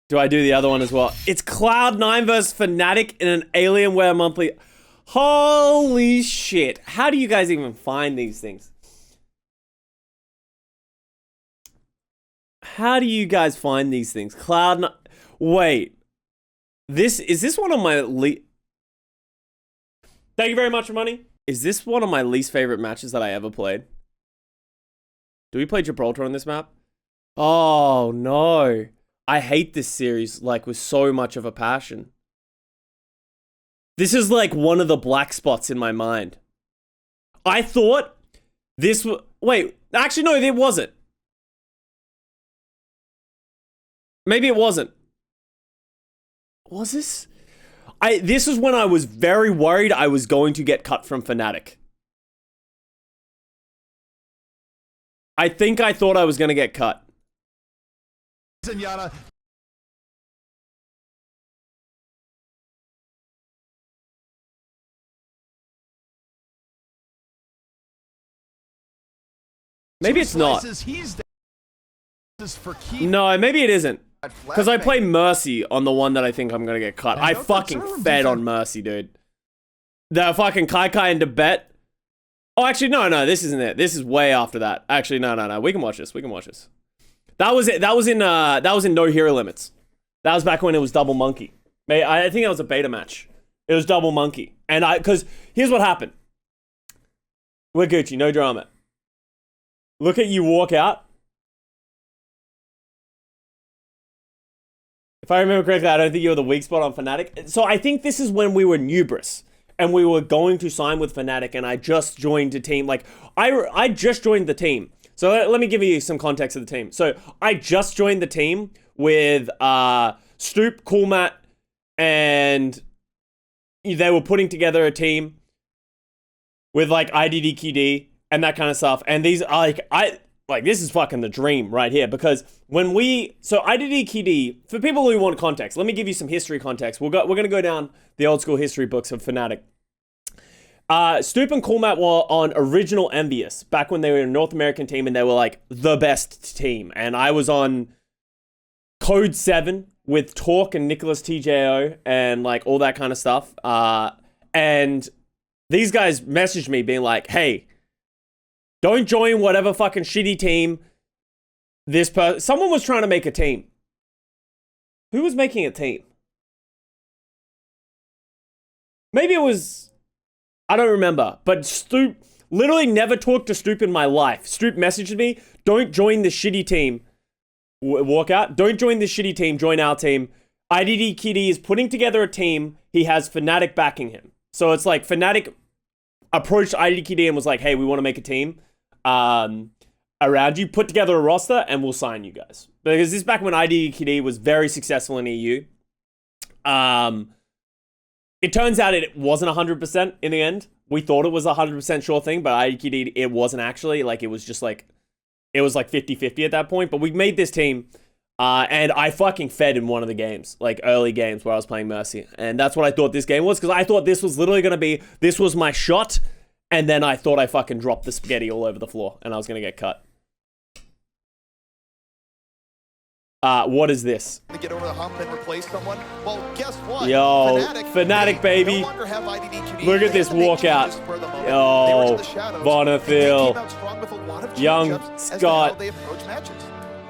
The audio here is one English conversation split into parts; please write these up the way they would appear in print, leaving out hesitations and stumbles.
Do I do the other one as well? It's Cloud9 versus Fnatic in an Alienware monthly. Holy shit. How do you guys even find these things? How do you guys find these things? Cloud9. Wait. Is this one of my Thank you very much for money. Is this one of my least favorite matches that I ever played? Do we play Gibraltar on this map? Oh no. I hate this series like with so much of a passion. This is like one of the black spots in my mind. I thought this was... Wait, actually no, it wasn't. Maybe it wasn't. Was this? This is when I was very worried I was going to get cut from Fnatic. I think I thought I was going to get cut. Zenyatta. Maybe it's not. No, maybe it isn't. Because I play Mercy on the one that I think I'm going to get cut. I fucking fed on Mercy, dude. The fucking Kai and Debet. Oh, actually, no, this isn't it. This is way after that. Actually, no. We can watch this. That was it. That was in No Hero Limits. That was back when it was Double Monkey. I think that was a beta match. It was Double Monkey. And because here's what happened. We're Gucci, no drama. Look at you walk out. If I remember correctly, I don't think you were the weak spot on Fnatic. So I think this is when we were Nubris. And we were going to sign with Fnatic. And I just joined a team. Like, I just joined the team. So let me give you some context of the team. So I just joined the team with Stoop, Coolmat, and they were putting together a team with like IDDQD and that kind of stuff. And these are like this is fucking the dream right here, because when so IDDQD, for people who want context, let me give you some history context. We're gonna go down the old school history books of Fnatic. Stoop and Coolmat were on original Envious back when they were a North American team and they were like the best team. And I was on Code 7 with Talk and Nicholas TJO and like all that kind of stuff. And these guys messaged me being like, hey, don't join whatever fucking shitty team someone was trying to make a team. Who was making a team? Maybe it was... I don't remember, but Stoop, literally never talked to Stoop in my life. Stoop messaged me, don't join the shitty team. Walk out. Don't join this shitty team, join our team. IDDQD is putting together a team. He has Fnatic backing him. So it's like Fnatic approached IDDQD and was like, hey, we want to make a team around you. Put together a roster and we'll sign you guys. Because this is back when IDDQD was very successful in EU. It turns out it wasn't 100% in the end. We thought it was a 100% sure thing, but IDDQD, it wasn't actually. Like, it was just like, it was like 50-50 at that point. But we made this team, and I fucking fed in one of the games, like early games where I was playing Mercy. And that's what I thought this game was, because I thought this was literally going to be, this was my shot, and then I thought I fucking dropped the spaghetti all over the floor, and I was going to get cut. What is this? To get over the hump and replace someone. Well, guess what? Yo, Fnatic baby. No Look at this walkout. Yo, Bonafil, Young Scott.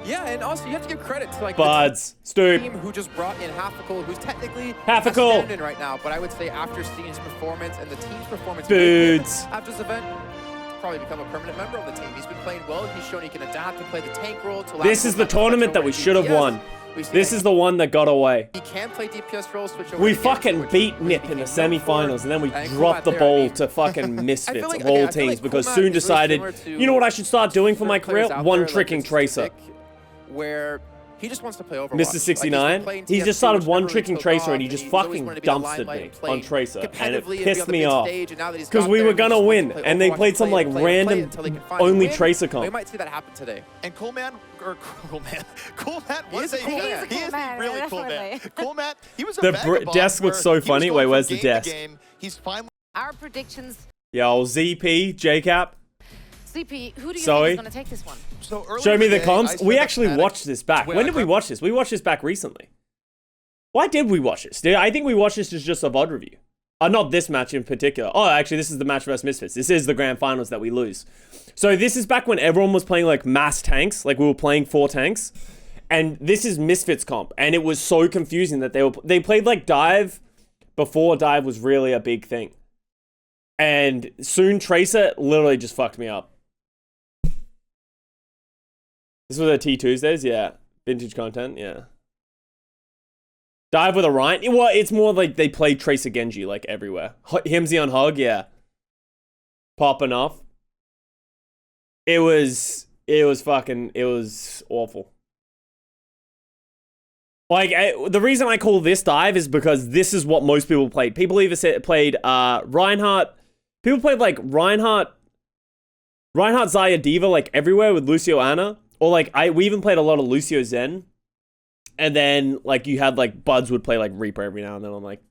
Yeah, and also you have to give credit to like Buds, Stoop, team who just brought in Halfical, who's technically Halfical in right now. But I would say after seeing his performance and the team's performance Dudes. after this event, probably become a permanent member of the team. He's been playing well. He's shown he can adapt to play the tank role. This is the tournament that we should have won. This is the one that got away. He can play DPS role, switch over. We fucking beat Nip in the semifinals, and then we dropped the ball to fucking misfits of all teams because Soon decided, you know what I should start doing for my career? One-tricking Tracer. Where he just wants to play Overwatch. Mr. 69, he just started one-tricking Tracer and he just fucking dumpstered me on Tracer, and it pissed me off because we were gonna win and they played some like random only Tracer comp. We might see that happen today. And Coolmat was he is a really cool man. Coolmat, he was a the desk looks so funny. Wait, where's the desk? He's finally our predictions. Yo, ZP, JCap. CP, who do you think is going to take this one? So show me the comms. We actually watched this back. When did we watch this? We watched this back recently. Why did we watch this? I think we watched this as just a VOD review. Not this match in particular. Oh, actually, this is the match versus Misfits. This is the grand finals that we lose. So this is back when everyone was playing like mass tanks. Like we were playing 4 tanks. And this is Misfits comp. And it was so confusing that they played like Dive before Dive was really a big thing. And soon Tracer literally just fucked me up. This was a T Tuesdays? Yeah. Vintage content? Yeah. Dive with a Ryan? Well, it's more like they played Tracer Genji like everywhere. Himsy on Hog, yeah. Popping off. It was awful. Like, the reason I call this Dive is because this is what most people played. People either played Reinhardt. People played like Reinhardt, Xayah, Diva like everywhere with Lucio Ana. Or like, we even played a lot of Lucio Zen. And then, like, you had, like, Buds would play, like, Reaper every now and then. I'm like...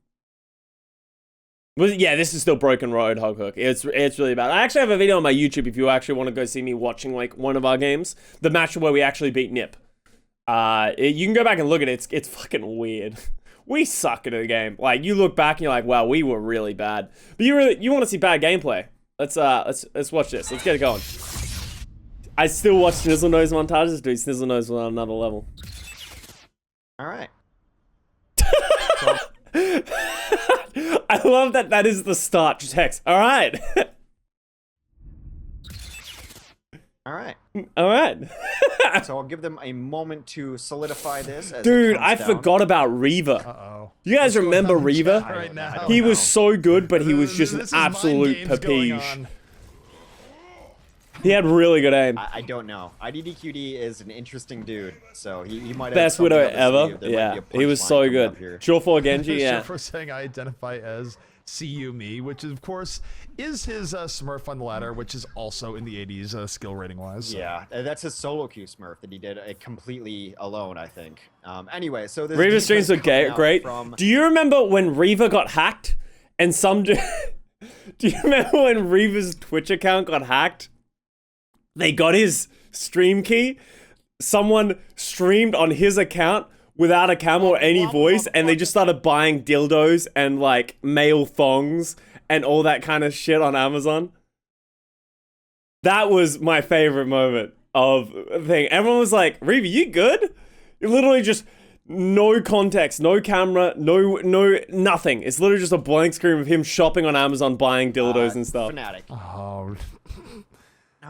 Yeah, this is still Broken Road, Hog Hook. It's really bad. I actually have a video on my YouTube if you actually want to go see me watching, like, one of our games. The match where we actually beat Nip. You can go back and look at it. It's fucking weird. We suck at a game. Like, you look back and you're like, wow, we were really bad. But you want to see bad gameplay. Let's watch this. Let's get it going. I still watch Snizzle Nose montages. Dude, Snizzle Nose was on another level. All right. I love that is the start. Just hex. All right. All right. All right. So I'll give them a moment to solidify this. As Dude, I forgot about Reaver. Uh-oh. You guys remember Reaver? Right now. He was so good, but he was just an absolute papige. He had really good aim. I don't know. IDDQD is an interesting dude, so he might have Best Widow ever. Yeah, he was so good. Surefall Genji, yeah. For saying I identify as CU me, which of course is his Smurf on the ladder, which is also in the 80s skill rating wise. So. Yeah, that's his solo queue Smurf that he did completely alone, I think. Anyway, so this Reaver streams were great. Do you remember when Reaver got hacked? And some do you remember when Reaver's Twitch account got hacked? They got his stream key. Someone streamed on his account without a camera or any voice, and they just started buying dildos and like male thongs and all that kind of shit on Amazon. That was my favorite moment of the thing. Everyone was like, Reaver, you good? You literally just no context, no camera, no nothing. It's literally just a blank screen of him shopping on Amazon buying dildos and stuff. Fnatic. Oh.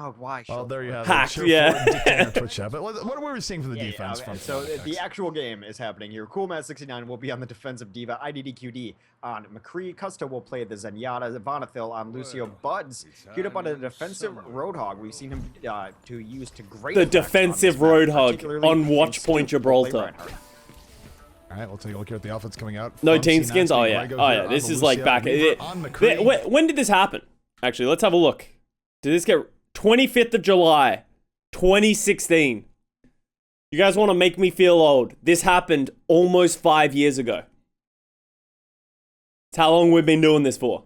Oh, why? Well, there you have Hacked, it. yeah. Twitch chat. But what were we seeing from the defense? Okay. So the actual game is happening here. Coolmat69 will be on the defensive Diva. IDDQD on McCree. Custa will play the Zenyatta. Vonathil on Lucio. Buds queued up on a defensive Roadhog. We've seen him to use to great The defensive Roadhog on Watchpoint Gibraltar. All right, we'll take a look here at the outfits coming out. No team skins? Oh yeah. This is like back. When did this happen? Actually, let's have a look. Did this get 25th of July, 2016. You guys want to make me feel old? This happened almost 5 years ago. It's how long we've been doing this for.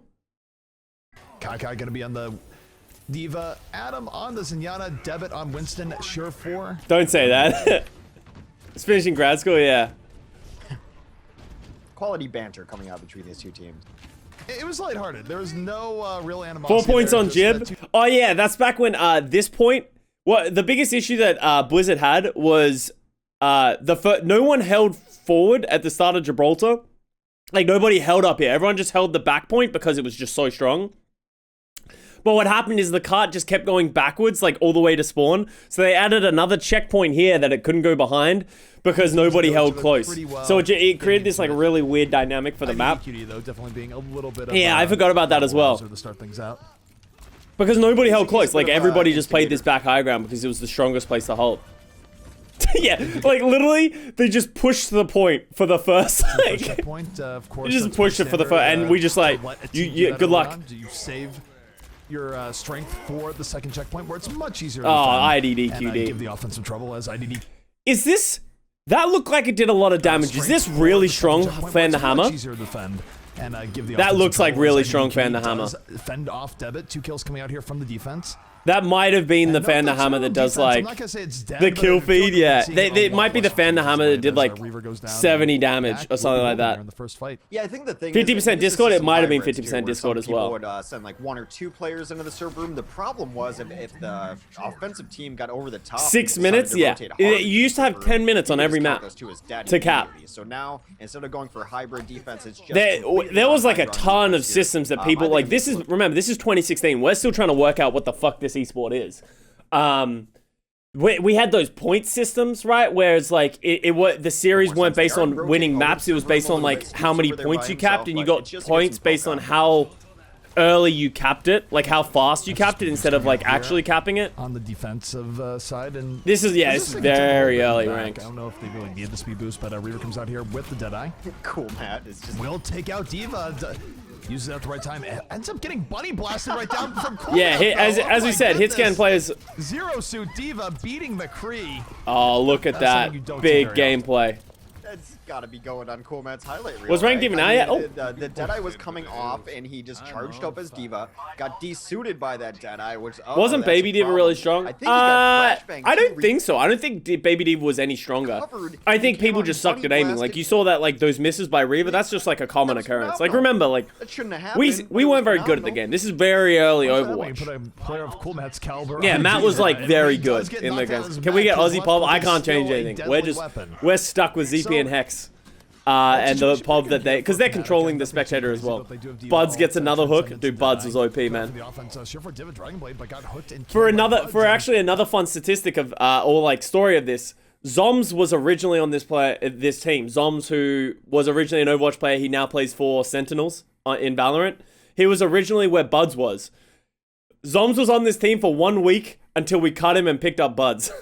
Kai gonna be on the Diva. Adam on the Zenyatta. Debit on Winston. Sure 4. Don't say that. It's finishing grad school, yeah. Quality banter coming out between these two teams. It was lighthearted. There was no real animosity. 4 points on Jib. Oh yeah, that's back when this point. What the biggest issue that Blizzard had was no one held forward at the start of Gibraltar. Like nobody held up here. Everyone just held the back point because it was just so strong. But what happened is the cart just kept going backwards, like all the way to spawn. So they added another checkpoint here that it couldn't go behind because nobody held close. So it created this like really weird dynamic for the map. Though, definitely being a little bit of, yeah, I forgot about that as well. To start things out. Because nobody held close. Like everybody just played this back high ground because it was the strongest place to hold. Yeah, like literally, they just pushed the point for the first. Like, point, of course, they just pushed it for the first, and we just like, good luck. Do you save your strength for the second checkpoint where it's much easier? Oh, IDDQD. And give the offense some trouble as IDD. Is this? That looked like it did a lot of damage. Is this really strong, Fan the Hammer? And, give the that looks like really strong, Fan the Hammer. Fend off Debit. 2 kills coming out here from the defense. That might have been the fan to hammer that does like the kill feed. Yeah, it might be the fan to hammer that did like 70 damage or something like that. Yeah, I think the thing 50% Discord. It might have been 50% Discord as well. Would send like 1 or 2 players into the server room. The problem was if the offensive team got over the top. 6 minutes. Yeah, you used to have 10 minutes on every map to cap. So now instead of going for hybrid defense, it's just there was like a ton of systems that people like. This is, remember, this is 2016. We're still trying to work out what the fuck this esport is. We had those point systems, right? Where it's like the series weren't based on winning maps. It was based on like how many points you capped, and you got points based on how early you capped it, like how fast you capped it instead of like actually capping it. On the defensive side, and this is this is very early rank. I don't know if they really need the speed boost, but Reaver comes out here with the Deadeye. Cool, Matt. It's just will take out D.Va. Uses it at the right time. Ends up getting bunny blasted right down from Cool. Yeah, as we said, hit scan players. Zero Suit D.Va beating McCree. Oh, look at that big gameplay. That's gotta be going on Cool Matt's highlight reel. Was ranked even out yet? Oh. The Deadeye was coming off, and he just charged up as D.Va. Got desuited by that Deadeye, which wasn't Baby D.Va really strong? I don't think so. I don't think Baby D.Va was any stronger. I think people just sucked at aiming. Like you saw that, like those misses by Reaver. That's just like a common occurrence. Like remember, like we weren't very good at the game. This is very early Overwatch. Put a player of Cool Matt's caliber. Yeah, Matt was like very good in the game. Can we get Aussie Pop? I can't change anything. We're stuck with ZP and Hex. And the pub that because they're controlling the spectator as well. Buds gets another hook. Dude, Buds was OP, man. For actually another fun statistic of or like story of this, Zoms was originally on this team. Zoms, who was originally an Overwatch player, he now plays for Sentinels in Valorant. He was originally where Buds was. Zoms was on this team for 1 week until we cut him and picked up Buds.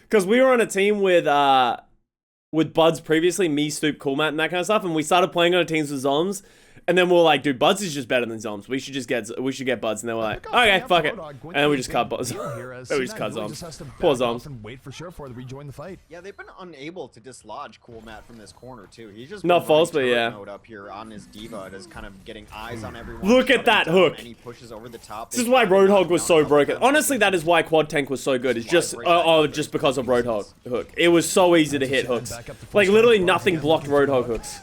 Because we were on a team with Buds previously, me, Stoop, Cool Matt, and that kind of stuff, and we started playing on teams with Zoms, and then we were like, dude, Buds is just better than Zoms. We should get Buds, and they were like, okay, fuck it, and then we just cut Buds. We just cut Zoms. Poor Zoms. Wait for Surefour to rejoin the fight. Yeah, they've been unable to dislodge Cool Matt from this corner too. He's just not false, but yeah. Up here on his D.Va, is kind of getting eyes on everyone. Look at that hook. And he pushes over the top. This is why Roadhog was so broken. Honestly, that is why Quad Tank was so good. It's just just because of Roadhog hook. It was so easy to hit hooks. Like literally nothing blocked Roadhog hooks.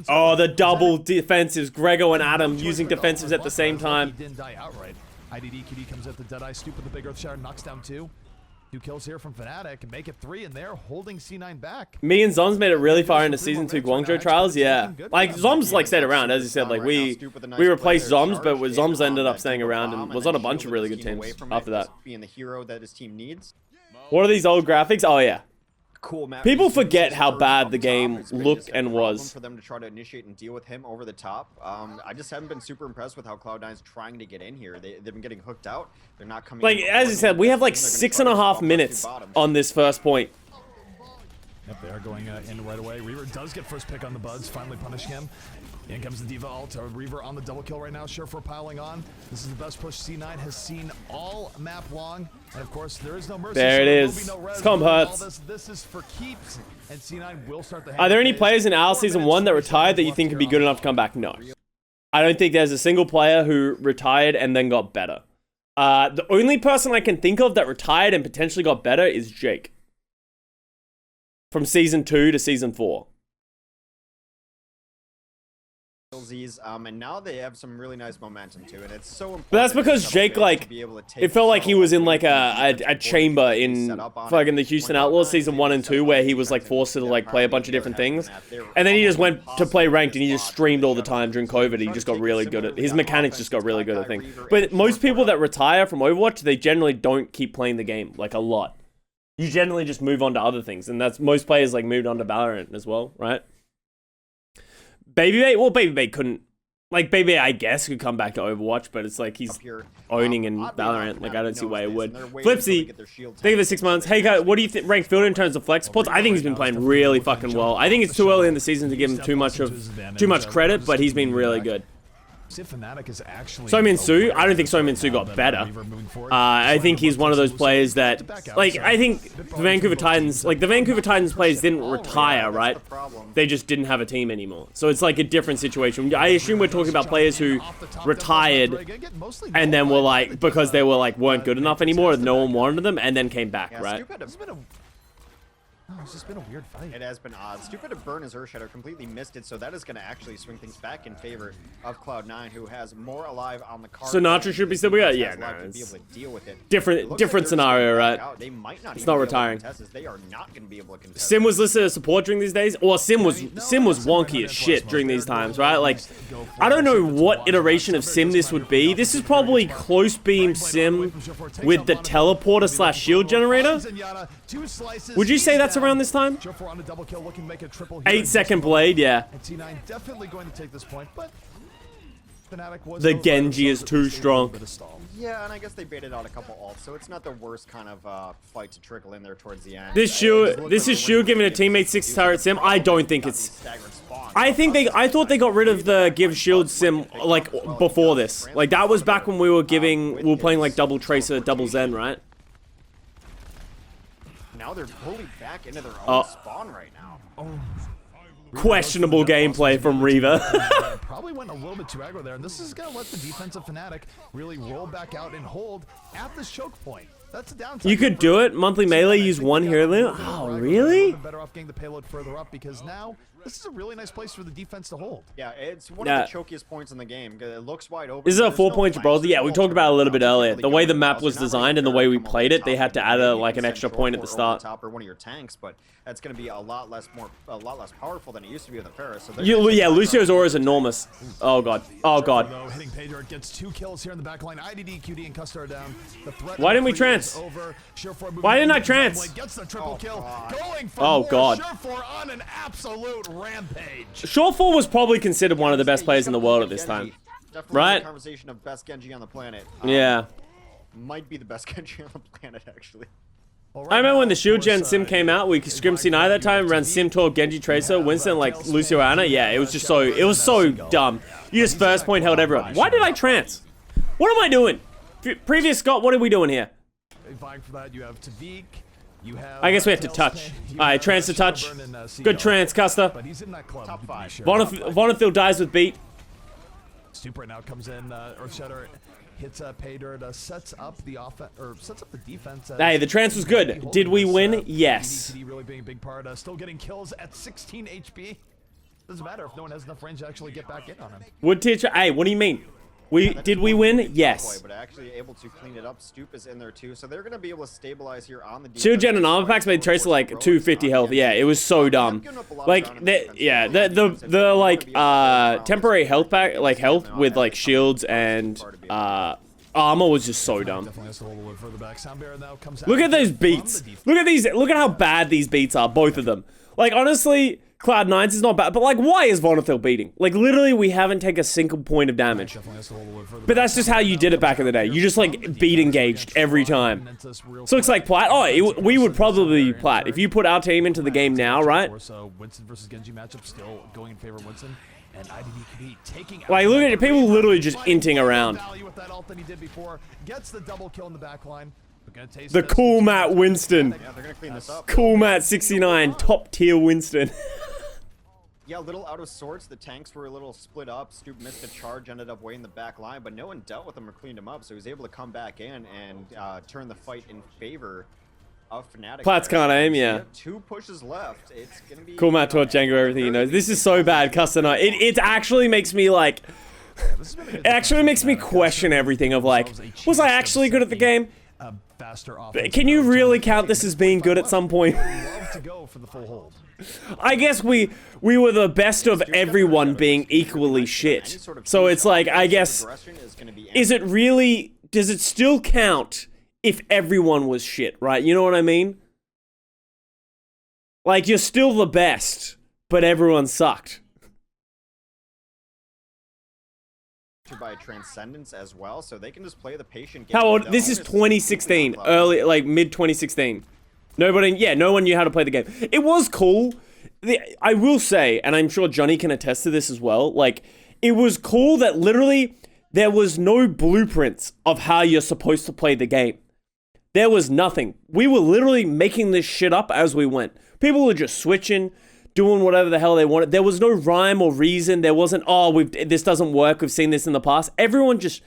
Oh, the double defensives, Grego and Adam using defensives at the same time. He didn't die outright. IDDQD comes at the Deadeye, Stoop with the big Earth Shower, knocks down 2. 2 kills here from Fnatic, and make it 3, and they're holding C9 back. Me and Zoms made it really far into Season 2 Guangzhou Trials, yeah. Like, Zoms, like, stayed around, as you said, like, we replaced Zoms, but Zoms ended up staying around and was on a bunch of really good teams after that. Being the hero that his team needs. What are these old graphics? Oh, yeah. Cool, Matt. People forget how bad the game looked and was. For them to try to initiate and deal with him over the top. I just haven't been super impressed with how Cloud9's trying to get in here. They've been getting hooked out. They're not coming. Like as you said, we have like 6.5 minutes on this first point. Yep, they are going in right away. Reaver does get first pick on the Buds, finally punishing him. In comes the D.Va ult. Reaver on the double kill right now. Surefour piling on. This is the best push C9 has seen all map long. And of course, there is no mercy. There it is. It's come hurts. This is for keeps. And C9 will start the. Are there any players in our Season 1 that retired that you think could be good enough to come back? No. I don't think there's a single player who retired and then got better. The only person I can think of that retired and potentially got better is Jake. From Season 2 to Season 4. And now they have some really nice momentum too, and it's so important. But that's because Jake, like, it felt like he was in like a chamber in fucking the Houston Outlaws Season 1 and 2, where he was like forced to like play a bunch of different things, and then he just went to play ranked and he just streamed all the time during COVID. He just got really good at his mechanics, just got really good at things. But most people that retire from Overwatch, they generally don't keep playing the game like a lot. You generally just move on to other things, and that's most players like moved on to Valorant as well, right? Babybait? Well, Babybait couldn't. Like, Babybait, I guess, could come back to Overwatch, but it's like he's owning in Valorant. Like, I don't see why it would. Flipsy, think of it 6 months. Hey, guys, what do you rank Fielder in terms of flex supports? I think he's been playing really fucking well. I think it's too early in the season to give him too much credit, but he's been really good. See if Fnatic is actually Somin-Su, I don't think Somin-Su got better. I think he's one of those players that, like, I think the Vancouver Titans players didn't retire, right? They just didn't have a team anymore. So it's like a different situation. I assume we're talking about players who retired and then were like, because they were like, weren't good enough anymore, no one wanted them, and then came back, right? It's just been a weird fight. It has been odd. Stupid to burn his Earthshatter, completely missed it, so that is going to actually swing things back in favor of Cloud9, who has more alive on the card. Sinatra should be still we got. Yeah, no, it's different scenario, right? They might not it's not retiring. They are not going to be able to contest. Sim was listed as support during these days. Or Sim was wonky as shit during these times, right? Like, I don't know what iteration of Sim this would be. This is probably close beam Sim with the teleporter slash shield generator. Would you say that's around this time? 8-second blade, yeah. Definitely going to take this point, but the Genji is too strong. Yeah, and I guess they baited out a couple ults, so it's not the worst kind of fight to trickle in there towards the end. This is Shu giving a teammate 6 turret Sim. I don't think it's. I thought they got rid of the give shield Sim like before this. Like that was back when we were playing like double Tracer, double Zen, right? Now they're fully back into their own spawn right now. Questionable gameplay from Reaver. Probably went a little bit too aggro there, and this is going to let the defensive Fnatic really roll back out and hold at this choke point. That's a downside. You could do it. Monthly melee, use one hero limit. Oh, really? Better off getting the payload further up because now this is a really nice place for the defense to hold. Yeah, it's one of the chokiest points in the game. It looks wide open. This is a 4-point Gibraltar. Yeah, we talked about it a little bit earlier. The way the map was designed and the way we played it, they had to add like an extra point at the start. Or one of your tanks, but that's going to be a lot less powerful than it used to be with the Ferris. So yeah, Lucio's aura is enormous. Oh god. Oh god. Hitting Pedro gets 2 kills here in the back line. IDD, QD, and Custa are down. Why didn't we trance? Why didn't I trance? Gets the triple kill. Going for oh god. Surefour on an absolute rampage. Surefour was probably considered one of the best players in the world at this time. Right? Conversation of best Genji on the planet. Yeah. Might be the best Genji on the planet, actually. I remember when the Shield Gen Sim came out, we scrimmed C9 that time, ran Sim 12, Genji Tracer, Winston, like Lucio Ana. Yeah, it was just so, dumb. You just first point held everyone. Why did I trance? What am I doing? Previous Scott, what are we doing here? For that, you have Tavik, you have I guess we have to touch. Alright, trance to touch. Good trance, Custa. But he's in that club. Top 5. Vonnefield dies with beat. Super now comes in, Earthshatter hits Paydirt, sets up the offense, or sets up the defense. Hey, the trance was good. Did we win? Yes. Really being a big part. Still getting kills at 16 HP. Doesn't matter if no one has enough range to actually get back in on him. Wood teacher. Hey, what do you mean? Did we win? Yes. But actually able to clean it up. Stoop is in there too, so they're gonna be able to stabilize here on the defense. Shield Gen and armor packs made Tracer like 250 health. Yeah, it was so dumb. Like the like temporary health pack, like health with like shields and armor was just so dumb. Look at those beats. Look at these. Look at how bad these beats are. Both of them. Like honestly. Cloud9's is not bad, but like, why is Vonnefield beating? Like, literally, we haven't taken a single point of damage. But that's just how you did it back in the day. You just, like, beat engaged every time. So it's like plat. Oh, we would probably be plat. If you put our team into the game now, right? Winston versus Genji matchup still going in favor of Winston. And IDD taking like, look at it. People literally just inting around. Gets the double kill in the back line. The cool Matt Winston. Yeah, they're gonna clean this up. Cool Matt 69, top tier Winston. Yeah, a little out of sorts. The tanks were a little split up. Stoop missed a charge, ended up way in the back line, but no one dealt with him or cleaned him up, so he was able to come back in and turn the fight in favor of Fnatic. Plats can't aim, yeah. 2 pushes left. It's gonna be cool Matt taught Django everything he knows. This is so bad, Custa. It actually makes me like. It actually makes me question everything of like, was I actually good at the game? Can you really count this as being good at some point? I guess we were the best of everyone being equally shit. So it's like, I guess, is it really, does it still count if everyone was shit, right? You know what I mean? Like, you're still the best, but everyone sucked. By Transcendence as well, so they can just play the patient game. How old? This is 2016, early, like mid 2016. No one knew how to play the game. It was cool. I will say, and I'm sure Johnny can attest to this as well, like, it was cool that literally there was no blueprints of how you're supposed to play the game. There was nothing. We were literally making this shit up as we went. People were just switching, doing whatever the hell they wanted. There was no rhyme or reason. There wasn't, oh, this doesn't work. We've seen this in the past. Everyone just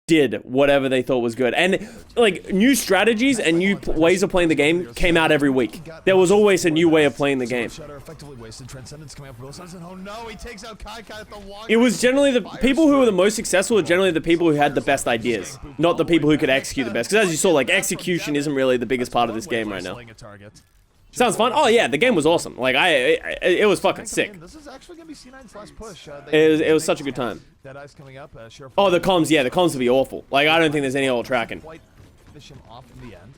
did whatever they thought was good. And like new strategies and new ways of playing the game came out every week. There was always a new way of playing the game. It was generally the people who were the most successful were generally the people who had the best ideas, not the people who could execute the best. Because as you saw, like execution isn't really the biggest part of this game right now. Sounds fun. Oh yeah, the game was awesome. Like it was fucking sick. This is actually gonna be C9's last push. It was such a good time. Coming up, Oh, the comms, yeah, the comms would be awful. Like I don't think there's any old tracking. Finish him off in the end.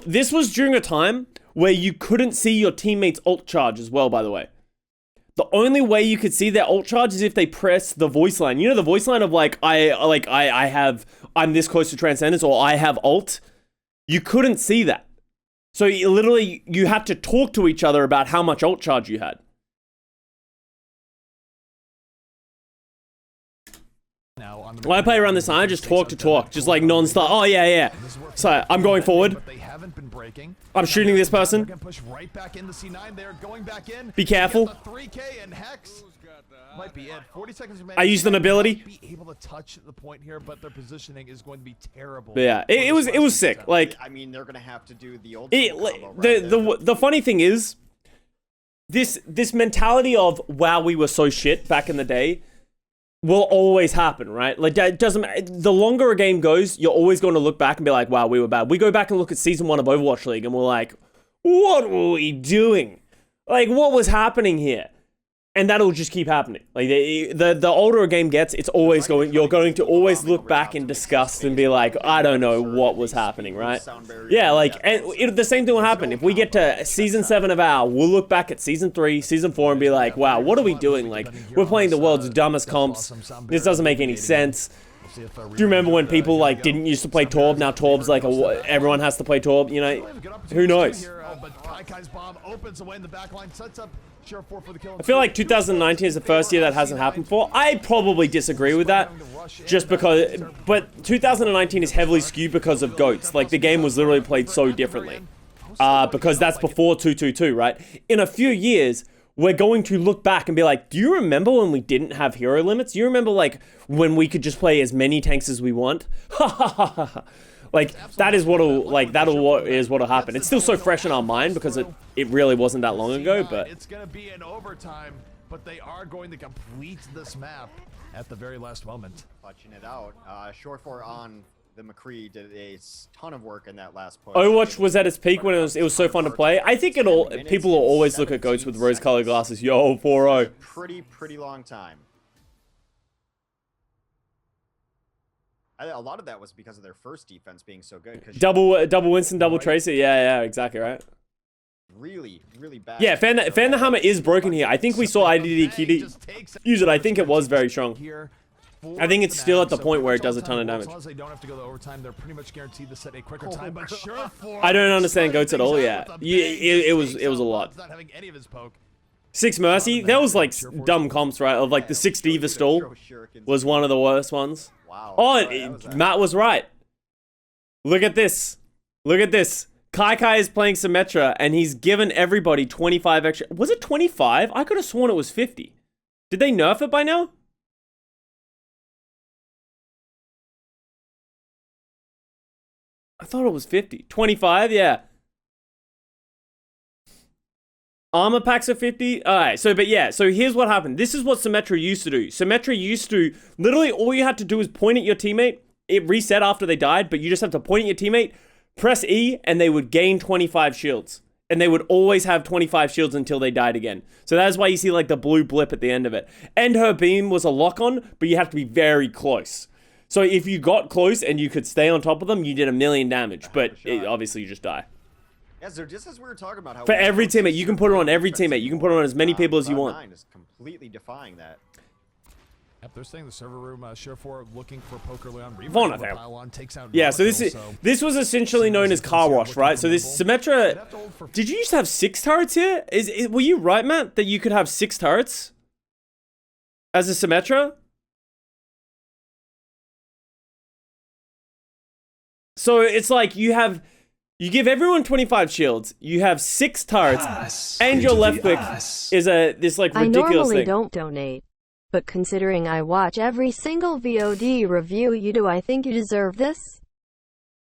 This was during a time where you couldn't see your teammates' ult charge as well. By the way, the only way you could see their ult charge is if they press the voice line. You know the voice line of like I'm this close to Transcendence or I have ult. You couldn't see that. So you had to talk to each other about how much ult charge you had. When I play around this time, I just talk, just like non-stop. Oh yeah. So I'm going forward. I'm shooting this person. Be careful. Might be it. 40 seconds remaining. I used an ability. Be able to touch the point here, but their positioning is going to be terrible. But yeah, it was sick. Like I mean, they're gonna have to do the old. The funny thing is, this mentality of wow, we were so shit back in the day will always happen, right? Like it doesn't. The longer a game goes, you're always going to look back and be like, wow, we were bad. We go back and look at season 1 of Overwatch League, and we're like, what were we doing? Like, what was happening here? And that'll just keep happening. Like the older a game gets, it's always you're going to always look back in disgust and be like, I don't know what was happening, right? Yeah, like and the same thing will happen if we get to season 7 of OWL. We'll look back at season 3, season 4, and be like, wow, what are we doing? Like we're playing the world's dumbest comps. This doesn't make any sense. Do you remember when people like didn't used to play Torb? Now Torb's like everyone has to play Torb. You know, who knows? I feel like 2019 is the first year that hasn't happened for. I probably disagree with that, just because. But 2019 is heavily skewed because of GOATs. Like the game was literally played so differently, because that's before 222, right? In a few years, we're going to look back and be like, do you remember when we didn't have hero limits? Do you remember like when we could just play as many tanks as we want? Ha ha ha ha. Like that is what'll happen. It's still so fresh in our mind because it really wasn't that long ago, but it's gonna be an overtime, but they are going to complete this map at the very last moment. Clutching it out. Short 4 on the McCree did a ton of work in that last push. Overwatch was at its peak when it was so fun to play. I think people will always look at GOATs with rose-colored glasses. Yo, 4-0. Pretty long time. A lot of that was because of their first defense being so good. Double Winston, double Tracer. Yeah, exactly right. Really bad. Yeah, Fan the Hammer is broken here. I think we saw IDDQD use it. I think it was very strong. I think it's still at the point where it does a ton of damage. They don't have to go to overtime. They're pretty much guaranteed to set a quicker time, but sure I don't understand GOATs at all. Yeah, it was a lot. 6 Mercy. That was like dumb comps, right? Of like the 6 Diva stall was one of the worst ones. Wow. Oh, Matt was right. Look at this. Look at this. Kai is playing Symmetra, and he's given everybody 25 extra. Was it 25? I could have sworn it was 50. Did they nerf it by now? I thought it was 50. 25, yeah. Armor packs are 50. Alright, so here's what happened. This is what Symmetra used to do. Symmetra used to, literally all you had to do is point at your teammate. It reset after they died, but you just have to point at your teammate, press E, and they would gain 25 shields. And they would always have 25 shields until they died again. So that's why you see like the blue blip at the end of it. And her beam was a lock-on, but you have to be very close. So if you got close and you could stay on top of them, you did 1,000,000 damage, but obviously you just die. Yeah, so just as we were talking about how for every teammate, you can put it on every teammate. You can put it on as many people as you want. Cloud9 is completely defying that. Yep, they're staying in the server room. Share 4 looking for poker on Vaughn takes out. Yeah, so this was essentially known as car wash, right? So this Symmetra. Did you used to have 6 turrets here? Were you right, Matt, that you could have 6 turrets? as a Symmetra. So it's like you give everyone 25 shields, you have 6 turrets, and your left click is this like I ridiculous normally thing. don't donate, but considering I watch every single VOD review you do, I think you deserve this.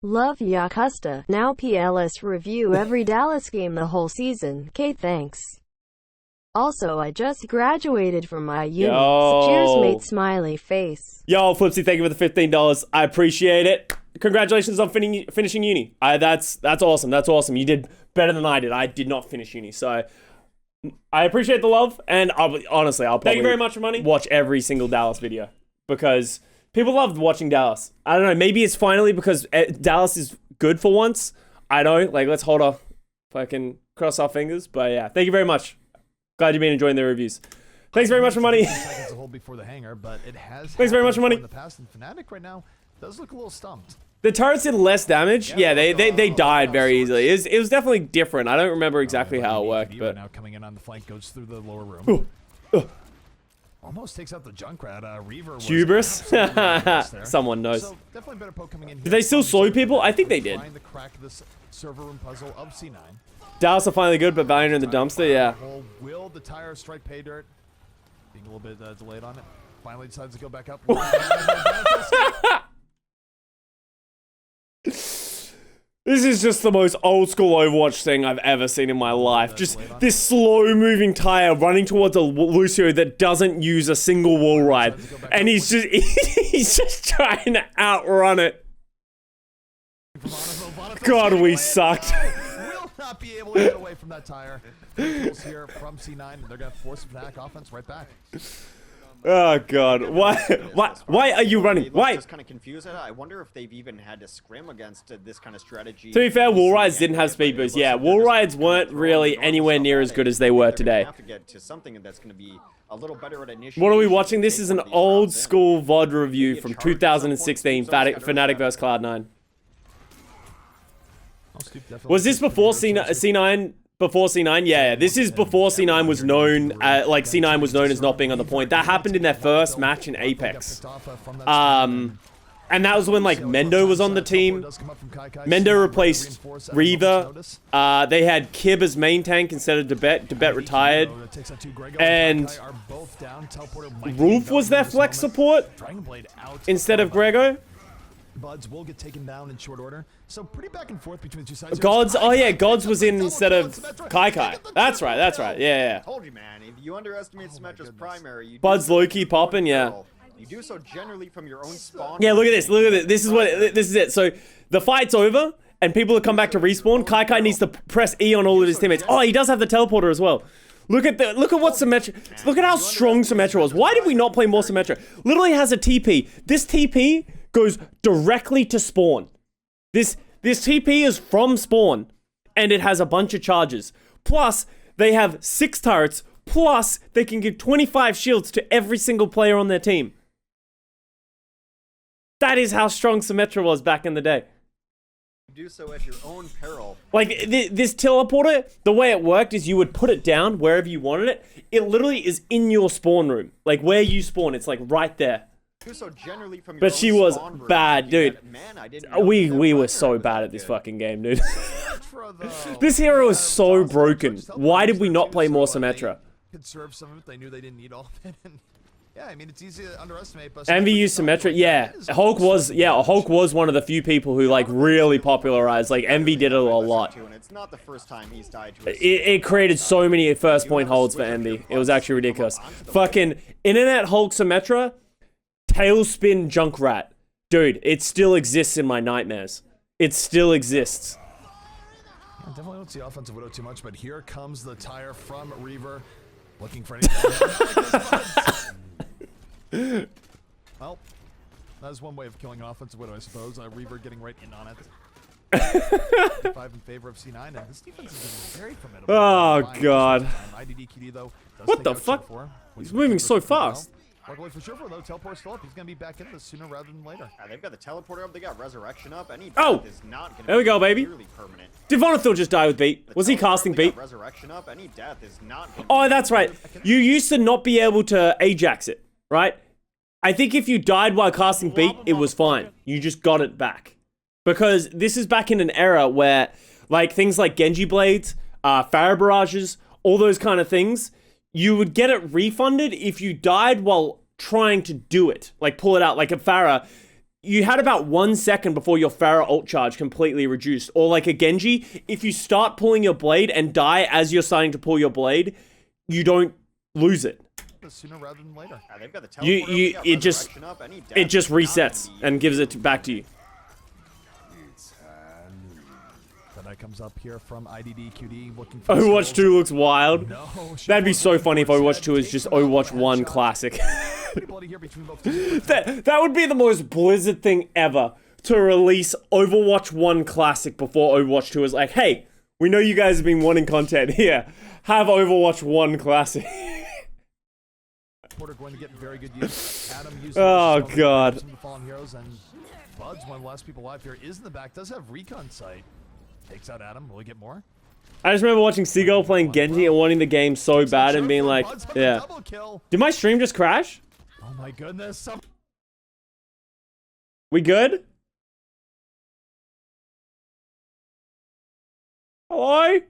Love ya, Custa. Now PLS review every Dallas game the whole season. K, thanks. Also, I just graduated from my uni. Yo. Cheers, mate. Smiley face. Yo, Flipsy, thank you for the $15. I appreciate it. Congratulations on finishing uni. That's awesome. That's awesome. You did better than I did. I did not finish uni, so I appreciate the love. And honestly, I'll probably Thank you very much for money. watch every single Dallas video because people loved watching Dallas. I don't know. Maybe it's finally because Dallas is good for once. I don't. Like, let's hold our fucking cross our fingers. But yeah, thank you very much. Glad you've been enjoying the reviews. Thanks very much for money. Seconds to hold before the hanger, but it has Thanks very much for money. in the past, and Fnatic right now does look a little stumped. The turrets did less damage. Yeah, they died very easily. It was definitely different. I don't remember exactly how it worked, but now coming in on the flank, goes through the lower room. Almost takes out the Junkrat. Reaver was hubris. absolutely hubris there. Someone knows. So definitely better poke coming in. Did they still slow people? I think they did. Trying to crack this server room puzzle of C9. Dallas are finally good, but Valiant in the dumpster. Yeah. Will the tire strike pay dirt? Being a little bit delayed on it. Finally decides to go back up. This is just the most old school Overwatch thing I've ever seen in my life. Just this slow moving tire running towards a Lucio that doesn't use a single wall ride. And he's just trying to outrun it. God, we sucked. Will not be able to get away from that tire. Kills here from C9. They're going to force Fnatic offense right back. Oh God! Why are you running? Why? Just kind of confused at it. I wonder if they've even had to scrim against this kind of strategy. To be fair, wall rides didn't have speed boost. Yeah, wall rides weren't really anywhere near as good as they were today. Have to get to something that's going to be a little better at initiation. What are we watching? This is an old school VOD review from 2016. Fnatic vs Cloud9. Was this before C9? Before C9? Yeah, this is before C9 was known, like C9 was known as not being on the point. That happened in their first match in Apex. And that was when, like, Mendo was on the team. Mendo replaced Reaver. They had Kib as main tank instead of Debet. Debet retired. And Roof was their flex support instead of Grego. Buds will get taken down in short order. So pretty back and forth between the two sides. Gods, oh yeah, Gods was in instead of Kai. That's right, yeah. Told you, man. If you underestimate Symmetra's primary, you Bud's low-key popping, yeah. You do so generally from your own spawn. Yeah, look at this, This is it. So the fight's over, and people have come back to respawn. Kai needs to press E on all of his teammates. Oh, he does have the teleporter as well. Look at what Symmetra. Look at how strong Symmetra was. Why did we not play more Symmetra? Literally has a TP. This TP goes directly to spawn. This TP is from spawn, and it has a bunch of charges. Plus, they have 6 turrets. Plus, they can give 25 shields to every single player on their team. That is how strong Symmetra was back in the day. Do so at your own peril. Like, this teleporter, the way it worked is you would put it down wherever you wanted it. It literally is in your spawn room. Like, where you spawn, it's like right there. So generally from your But she was room, bad, dude. Man, We were so bad at this fucking game, dude. This hero is so broken. Why did we not play more Symmetra? Conserve some of it. They knew they didn't need all of it. And yeah, I mean, it's easy to underestimate. But Envy used Symmetra. Yeah, Hulk was one of the few people who like really popularized. Like Envy did it a lot. It's not the first time he's died to It created so many first point holds for Envy. It was actually ridiculous. Fucking Internet Hulk Symmetra. Tailspin Junkrat. Dude, it still exists in my nightmares. It still exists. I definitely don't see offensive Widow too much, but here comes the tire from Reaver. Looking for any... Well, that is one way of killing an offensive Widow, I suppose. Reaver getting right in on it. 5 in favor of C9, and this defense is very formidable. Oh, God. IDDQD, though, what the fuck? He's moving so fast. Luckily for Sugar, though, teleport's still up. He's going to be back in this sooner rather than later. They've got the teleporter up. They got Resurrection up. Any oh! Is not gonna there we go, baby. Permanent. Did Vonathil just die with beat? Was he casting beat? Resurrection up. Any death is not oh, that's right. You used to not be able to Ajax it. right? I think if you died while casting beat, it was fine. You just got it back. Because this is back in an era where, like, things like Genji Blades, Pharah Barrages, all those kind of things, you would get it refunded if you died while trying to do it. Like, pull it out. Like a Pharah, you had about 1 second before your Pharah ult charge completely reduced. Or like a Genji, if you start pulling your blade and die as you're starting to pull your blade, you don't lose it. Sooner rather than later. They've got the It just resets and gives it back to you. That comes up here from IDDQD looking for Overwatch 2 looks wild. No, That'd be so funny if Overwatch 2 is just Overwatch 1 classic. that would be the most Blizzard thing ever, to release Overwatch 1 classic before Overwatch 2 is like, hey, we know you guys have been wanting content here. Have Overwatch 1 classic. Going to get very good use. Adam oh god. Fallen Heroes, and Buds, one of the last people alive here, is in the back. Does have recon sight. Takes out Adam. Will he get more? I just remember watching Seagull playing Genji and wanting the game so bad and being like, yeah. Did my stream just crash? Oh my goodness. We good? Hello?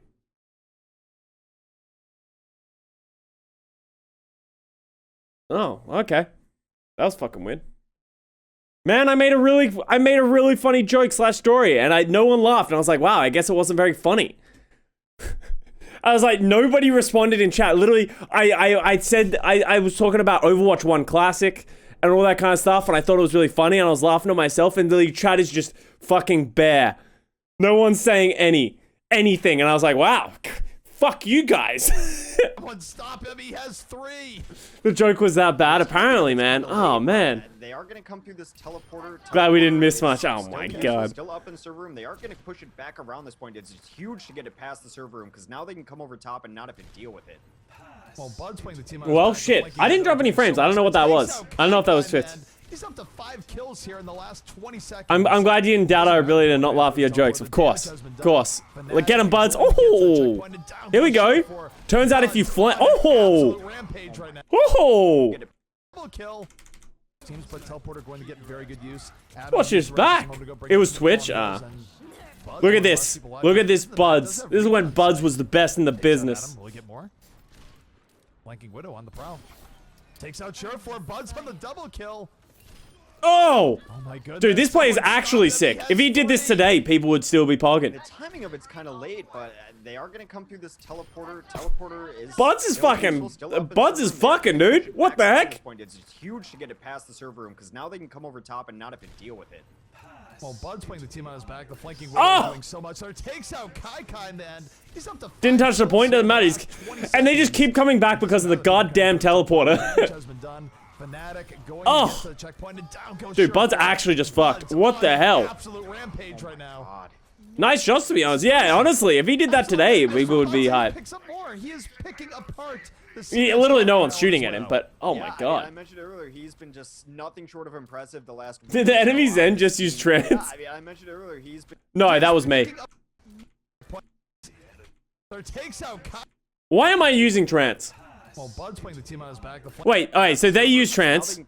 Oh, okay. That was fucking weird. Man, I made a really funny joke / story, and no one laughed, and I was like, wow, I guess it wasn't very funny. I was like, nobody responded in chat. Literally, I said I was talking about Overwatch 1 Classic and all that kind of stuff, and I thought it was really funny, and I was laughing at myself, and the chat is just fucking bare. No one's saying anything, and I was like, wow. Fuck you guys. Someone stop him, he has 3. The joke was that bad, apparently, man. Oh, man. They are going to come through this teleporter. Glad we didn't miss much. Oh, my God. Still up in the server room. They are going to push it back around this point. It's huge to get it past the server room, because now they can come over top and not have to deal with it. Well, Bud's playing the team. Well, shit. I didn't drop any frames. I don't know what that was. I don't know if that was fits. He's up to 5 kills here in the last 20 seconds. I'm glad you didn't doubt our ability to not laugh at your jokes. Of course. Of course. Like, get him, Buds. Oh! Here we go. Turns out if you flank. Oh! Oh! Teams, but teleporter going to get very good use. Watch this back. It was Twitch. Look at this. Look at this, Buds. This is when Buds was the best in the business. Will we get more? Flanking Widow on the prowl. Takes out Sure for Buds on the double kill. Oh! Oh my goodness. Dude, this play is actually sick. If he did this today, people would still be pogging. The timing of it's kind of late, but they are going to come through this teleporter. Teleporter is... Buds is fucking... Buds is fucking, dude. What the heck? It's huge to get it past the server room, because now they can come over top and not have to deal with it. Well, Bud's playing the team on his back. The flanking Widow doing so much. So it takes out Kai in the end. He's up to didn't touch the point, doesn't matter. And they just keep coming back because of the goddamn teleporter. Has been done. Fnatic going to the checkpoint and down goes dude, Bud's actually just fucked. What the hell? Absolute rampage right now. Nice shots, to be honest. Yeah, honestly, if he did that today, we would be hyped. Picks up more. He is picking apart literally no one's shooting at him, but oh my god. I mentioned earlier, he's been just nothing short of impressive the last week. Did the enemy Zen just use trance? I mentioned earlier, he's been... No, that was me. Why am I using trance? Well, Bud's playing the team on his back. Wait, alright, so they use trance.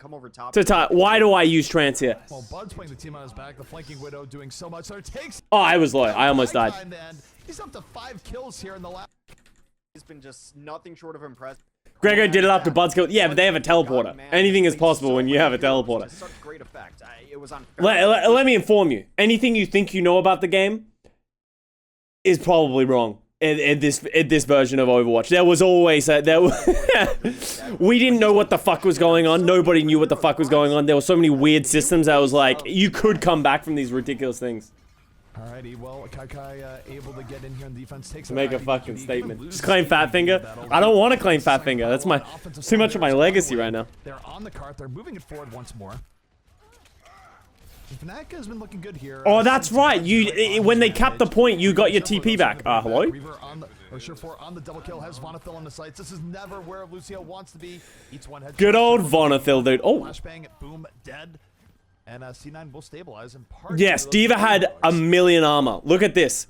Why do I use trance here? Well, Bud's playing the team on his back. The flanking Widow doing so much. So it takes... Oh, I was low. I almost died. He's up to 5 kills here in the last... He's been just nothing short of impressive. Grego did it after Bud's kill. Yeah, but they have a teleporter. Anything is possible when you have a teleporter. Let me inform you. Anything you think you know about the game is probably wrong. In this version of Overwatch, there was always we didn't know what the fuck was going on. Nobody knew what the fuck was going on. There were so many weird systems. I was like, you could come back from these ridiculous things. Alrighty, well, Kai able to get in here on defense. Takes make a fucking statement. Just claim Fat Finger. I don't want to claim Fat Finger. That's my too much of my legacy right now. They're on the cart. They're moving it forward once more. Fnatic has been looking good here. Oh, that's right. When they capped the point, you got your TP back. Hello? Reaver on the, on the double kill has Vonethil on the sights. This is never where Lucio wants to be. Eats one head. Good old Vonethil, dude. Oh. Flashbang, boom, dead. And C9 will stabilize. And yes, D.Va had 1,000,000 armor. Look at this.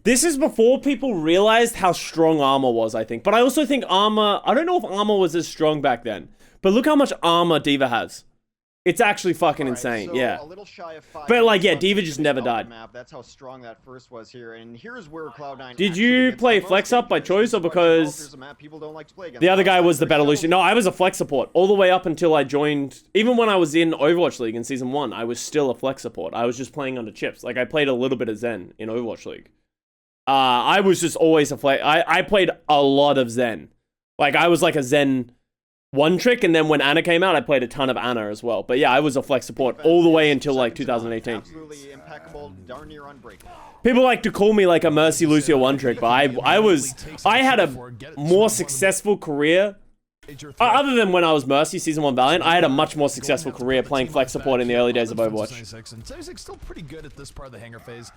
This is before people realized how strong armor was, I think. But I also think armor... I don't know if armor was as strong back then. But look how much armor D.Va has. It's actually fucking insane, yeah. But like, yeah, D.Va just never died. That's how strong that first was here, and here's where Cloud9. Did you play flex up by choice or because the other guy was the better Lucio? No, I was a flex support all the way up until I joined. Even when I was in Overwatch League in Season 1, I was still a flex support. I was just playing under chips. Like, I played a little bit of Zen in Overwatch League. I was just always a flex. I played a lot of Zen. Like, I was like a Zen one trick, and then when Ana came out, I played a ton of Ana as well. But yeah, I was a flex support all the way until like 2018. Absolutely impeccable, darn near unbreakable. People like to call me like a Mercy Lucio one trick, but I had a more successful career. Other than when I was Mercy Season 1 Valiant, I had a much more successful career playing flex support in the early days of Overwatch. And still pretty good at this part of the hangar phase.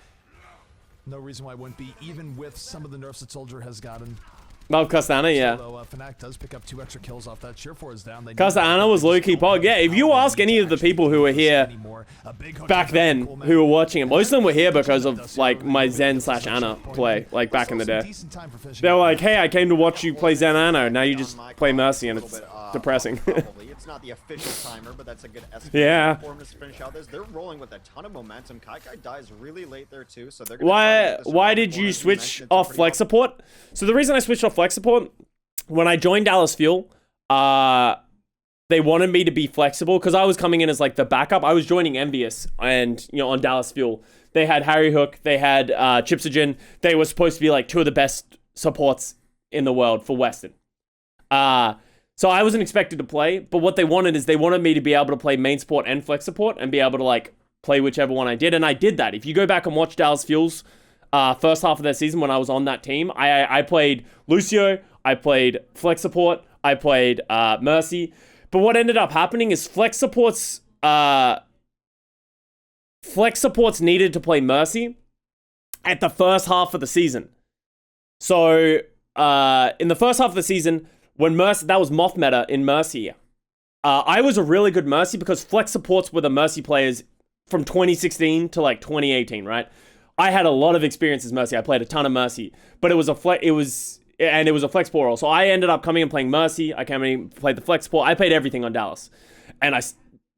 No reason why it wouldn't be, even with some of the nerfs that Soldier has gotten. Love Custa, yeah. Although Fnatic does pick up 2 extra kills off that. Cheer4 is down. Custa was low-key pog. Yeah, if you ask any of the people who were here back then, who were watching it, most of them were here because of, like, my Zen/Ana play, like, back in the day. They were like, hey, I came to watch you play Zen Ana, now you just play Mercy, and it's depressing. It's not the official timer, but that's a good estimate. Yeah. To finish out this. They're rolling with a ton of momentum. Kai dies really late there too, so they're why did you switch off flex support? So the reason I switched off flex support, when I joined Dallas Fuel, they wanted me to be flexible because I was coming in as like the backup. I was joining Envious, and you know, on Dallas Fuel, they had Harry Hook, they had Chipsogen. They were supposed to be like 2 of the best supports in the world for Western. So I wasn't expected to play, but what they wanted is they wanted me to be able to play main support and flex support and be able to like play whichever one I did, and I did that. If you go back and watch Dallas Fuel's first half of their season when I was on that team, I played Lucio, I played flex support, I played Mercy, but what ended up happening is flex supports needed to play Mercy at the first half of the season. So in the first half of the season, when Mercy, that was Moth meta in Mercy. I was a really good Mercy because flex supports were the Mercy players from 2016 to like 2018, right? I had a lot of experience as Mercy. I played a ton of Mercy, but it was a flex support role. So I ended up coming and playing Mercy. I came and played the flex support. I played everything on Dallas, and I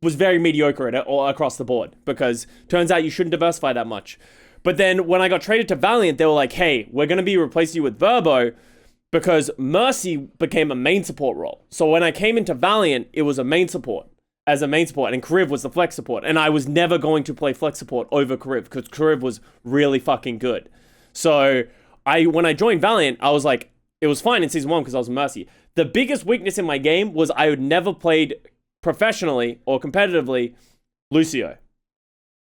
was very mediocre at it all across the board because turns out you shouldn't diversify that much. But then when I got traded to Valiant, they were like, "Hey, we're gonna be replacing you with Verbo." Because Mercy became a main support role. So when I came into Valiant, it was a main support, and Kariv was the flex support. And I was never going to play flex support over Kariv, because Kariv was really fucking good. So when I joined Valiant, I was like, it was fine in Season 1 because I was Mercy. The biggest weakness in my game was I had never played professionally or competitively Lucio.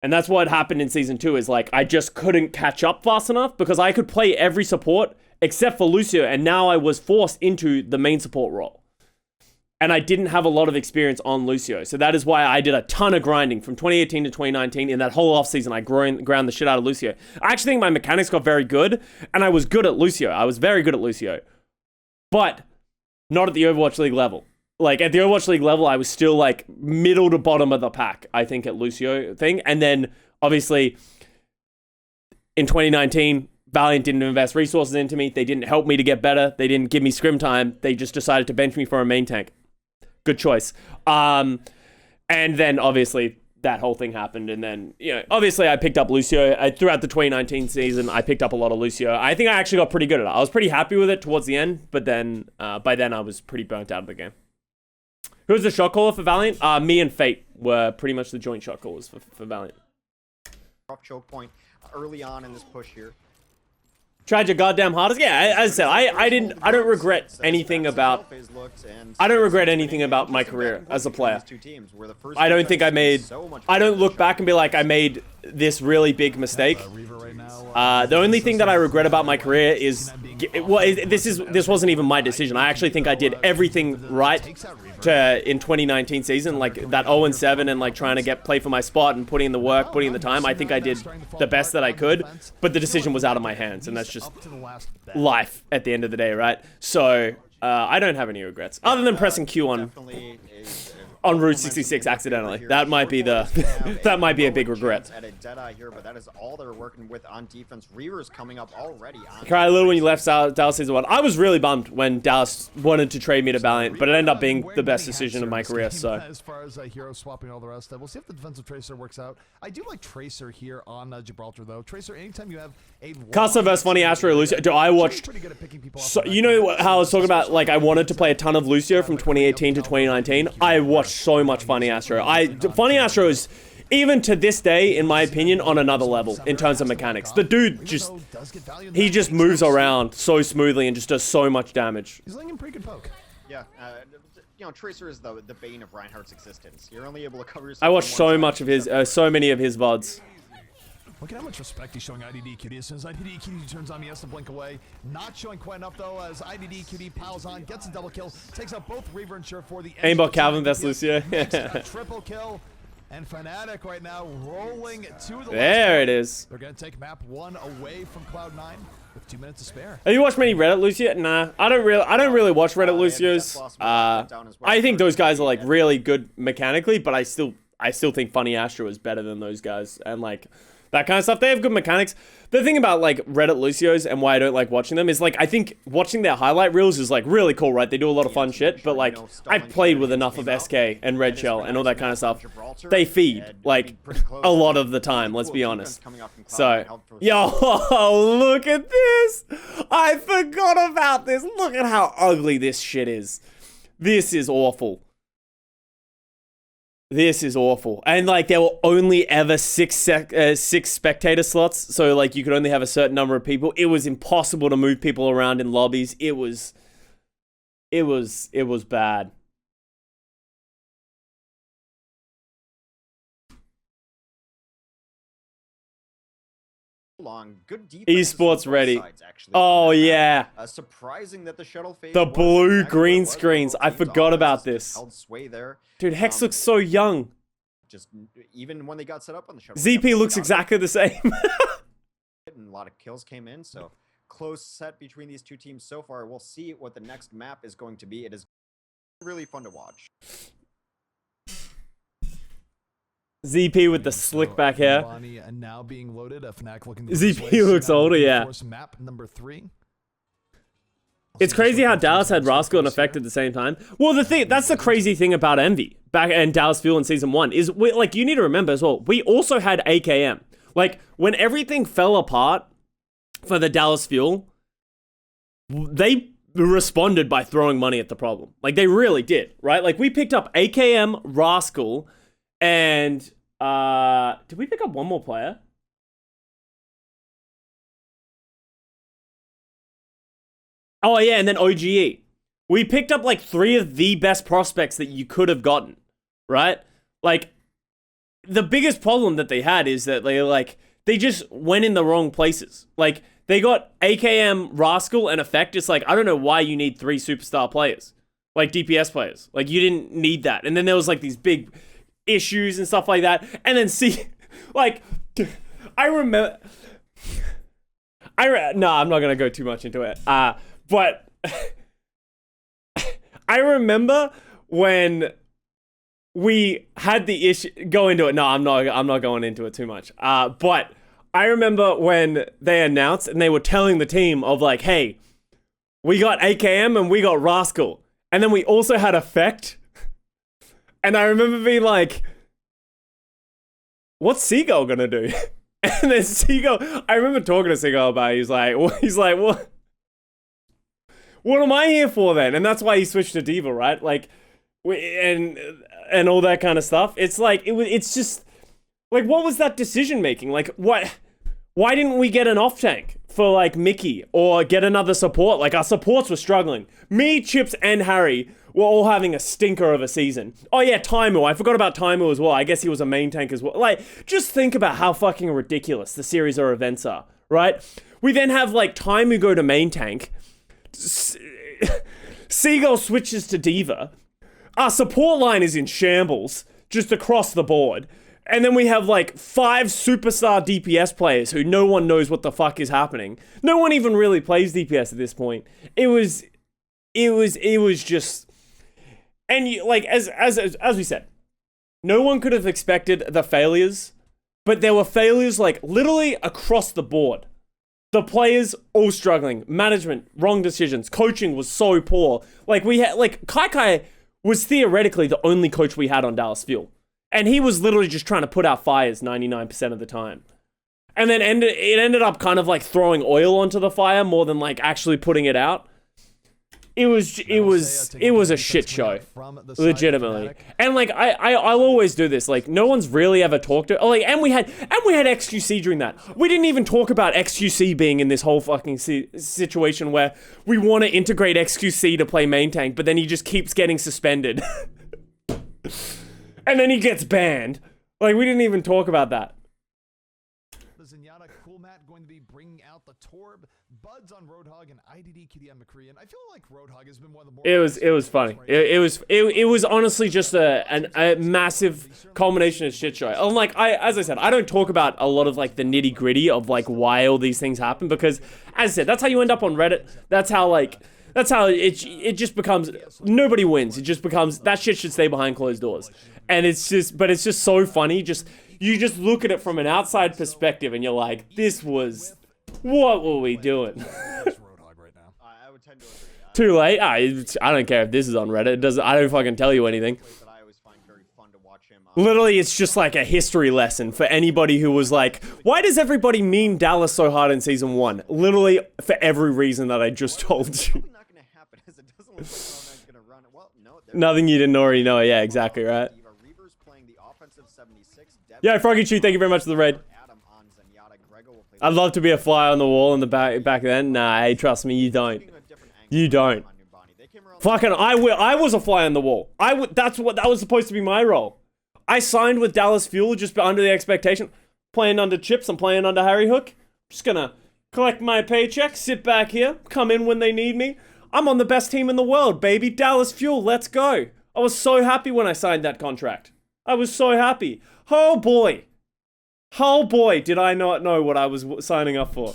And that's what happened in Season 2, is like, I just couldn't catch up fast enough because I could play every support except for Lucio, and now I was forced into the main support role. And I didn't have a lot of experience on Lucio. So that is why I did a ton of grinding from 2018 to 2019. In that whole offseason, I ground the shit out of Lucio. I actually think my mechanics got very good, and I was good at Lucio. I was very good at Lucio. But not at the Overwatch League level. Like, at the Overwatch League level, I was still, like, middle to bottom of the pack, I think, at Lucio thing. And then, obviously, in 2019... Valiant didn't invest resources into me. They didn't help me to get better. They didn't give me scrim time. They just decided to bench me for a main tank. Good choice. And then, obviously, that whole thing happened. And then, you know, obviously, I picked up Lucio. Throughout the 2019 season, I picked up a lot of Lucio. I think I actually got pretty good at it. I was pretty happy with it towards the end. But then, by then, I was pretty burnt out of the game. Who was the shot caller for Valiant? Me and Fate were pretty much the joint shot callers for Valiant. Rough choke point early on in this push here. Tried your goddamn hardest. Yeah, as I said, I don't regret anything about my career as a player. I don't think I don't look back and be like, I made this really big mistake. The only thing that I regret about my career is, this wasn't even my decision. I actually think I did everything right in 2019 season, like that 0-7 and like trying to play for my spot and putting in the work, putting in the time. I think I did the best that I could, but the decision was out of my hands, and that's just life at the end of the day, right? So I don't have any regrets other than pressing Q on. Definitely on Route 66 accidentally. That might be the that might be a big regret. At a Deadeye here, but that is all they're working with on defense. Reaver's coming up already. On Cried a little when you left Dallas season 1. I was really bummed when Dallas wanted to trade me to Valiant, but it ended up being the best decision of my career. So as far as hero swapping all the rest, we'll see if the defensive Tracer works out. I do like Tracer here on Gibraltar though. Tracer, anytime you have a Custa vs Funny Astro Lucio. Dude, I watched. So, you know how I was talking about, like, I wanted to play a ton of Lucio from 2018 to 2019? I watched so much Funny Astro. Funny Astro is, even to this day, in my opinion, on another level in terms of mechanics. The dude just, he just moves around so smoothly and just does so much damage. He's laying in pretty good poke. Yeah, you know, Tracer is the bane of Reinhardt's existence. You're only able to cover yourself. I watched so much of his, so many of his VODs. Look at how much respect he's showing IDDQD. As soon as IDDQD turns on, he has to blink away. Not showing quite enough, though, as IDDQD piles on, gets a double kill, takes out both Reaver and Sure for the Aimbot Calvin vs Lucio. A triple kill. And Fnatic right now rolling to the There it is. They're going to take map 1 away from Cloud9 with 2 minutes to spare. Have you watched many Reddit Lucio? Nah, I don't really watch Reddit Lucios. I think those guys are like really good mechanically, but I still think Funny Astro is better than those guys, and like that kind of stuff. They have good mechanics. The thing about like Reddit Lucios and why I don't like watching them is like I think watching their highlight reels is like really cool, right? They do a lot of fun shit, but like I've played with enough of SK and Red Shell and all that kind of stuff. They feed like a lot of the time, let's be honest. So, yo, look at this. I forgot about this. Look at how ugly this shit is. This is awful. This is awful. And like there were only ever six spectator slots, so like you could only have a certain number of people. It was impossible to move people around in lobbies. It was bad. Good defense Esports ready. sides, actually. Oh yeah. Surprising that the shuttle phase The was blue exactly green what it was. screens. I Both teams forgot about just this. Held sway there. Dude, Hex looks so young. Just even when they got set up on the shuttle. ZP looks exactly the same. And a lot of kills came in, so close set between these two teams so far. We'll see what the next map is going to be. It is really fun to watch. ZP with the slick back hair. Now being loaded, Fnatic looking ZP looks older, yeah. Map number 3. It's crazy how Dallas had Rascal and Effect at the same time. Well, that's the crazy thing about Envy back in Dallas Fuel in season 1 is like you need to remember as well. We also had AKM. Like when everything fell apart for the Dallas Fuel, they responded by throwing money at the problem. Like they really did, right? Like we picked up AKM, Rascal, and did we pick up one more player? Oh yeah, and then OGE. We picked up like 3 of the best prospects that you could have gotten, right? Like the biggest problem that they had is that they just went in the wrong places. Like they got AKM, Rascal, and Effect. It's like I don't know why you need 3 superstar players, like DPS players. Like you didn't need that. And then there was like these big issues and stuff like that. And then like I remember. No, I'm not gonna go too much into it. But I remember when we had the issue. Go into it. No, I'm not going into it too much. But I remember when they announced and they were telling the team of like, hey, we got AKM and we got Rascal, and then we also had Effect. And I remember being like, what's Seagull gonna do? And then Seagull, I remember talking to Seagull about it. He's like, what am I here for then? And that's why he switched to D.Va, right? Like, and all that kind of stuff. It's like, it's just, like, what was that decision making? Like, why didn't we get an off tank for like Mickey or get another support? Like our supports were struggling. Me, Chips, and Harry were all having a stinker of a season. Oh yeah, Taimu. I forgot about Taimu as well. I guess he was a main tank as well. Like, just think about how fucking ridiculous the series or events are, right? We then have like Taimu go to main tank. Seagull switches to D.Va. Our support line is in shambles, just across the board. And then we have like 5 superstar DPS players who no one knows what the fuck is happening. No one even really plays DPS at this point. It was just, And you, like, as we said, no one could have expected the failures, but there were failures like literally across the board. The players all struggling, management, wrong decisions, coaching was so poor. Like we had, like Kai was theoretically the only coach we had on Dallas Fuel. And he was literally just trying to put out fires 99% of the time. And then it ended up kind of like throwing oil onto the fire more than like actually putting it out. It was a shit show, legitimately. And like I'll always do this. Like no one's really ever talked to. Like and we had XQC during that. We didn't even talk about XQC being in this whole fucking situation where we want to integrate XQC to play main tank, but then he just keeps getting suspended, and then he gets banned. Like we didn't even talk about that. Zenyatta, Cool Matt going to be bringing out the Torb, Buds on Roadhog, and IDD QD on McCree. And I feel like Roadhog has been one of the more... It was funny. It was honestly just a massive culmination of shit show. And like as I said, I don't talk about a lot of like the nitty gritty of like why all these things happen, because as I said, that's how you end up on Reddit. That's how it just becomes, nobody wins. It just becomes, that shit should stay behind closed doors. And it's just so funny. You just look at it from an outside perspective and you're like, what were we doing? Too late? I don't care if this is on Reddit. I don't fucking tell you anything. Literally, it's just like a history lesson for anybody who was like, why does everybody meme Dallas so hard in season 1? Literally, for every reason that I just told you. Nothing you didn't already know. Yeah, exactly, right? Yeah, Froggy Chew, thank you very much for the raid. I'd love to be a fly on the wall in the back then. Nah, hey, trust me, you don't. You don't. Fucking, I was a fly on the wall. That was supposed to be my role. I signed with Dallas Fuel just under the expectation. Playing under Chips, I'm playing under Harry Hook. Just gonna collect my paycheck, sit back here, come in when they need me. I'm on the best team in the world, baby. Dallas Fuel, let's go. I was so happy when I signed that contract. I was so happy. Oh boy. Oh boy, did I not know what I was signing up for.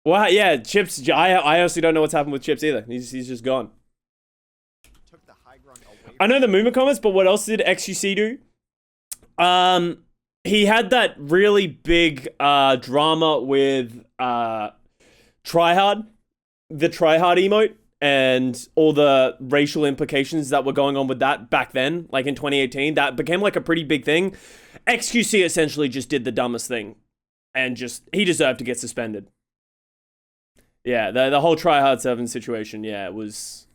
Well, yeah, Chips, I honestly don't know what's happened with Chips either. He's just gone. I know the Moomer comments, but what else did XQC do? He had that really big drama with Tryhard, the Tryhard emote, and all the racial implications that were going on with that back then, like in 2018. That became like a pretty big thing. XQC essentially just did the dumbest thing, and he deserved to get suspended. Yeah, the whole Tryhard 7 situation, yeah, it was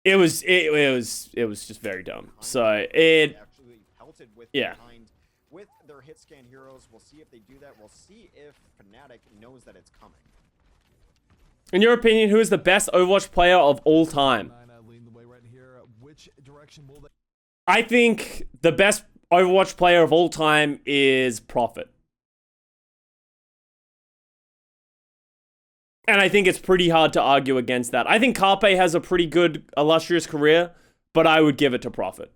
just very dumb. So yeah. With their hit scan heroes, we'll see if they do that. We'll see if Fnatic knows that it's coming. In your opinion, who is the best Overwatch player of all time? I think the best Overwatch player of all time is Prophet. And I think it's pretty hard to argue against that. I think Carpe has a pretty good, illustrious career, but I would give it to Prophet.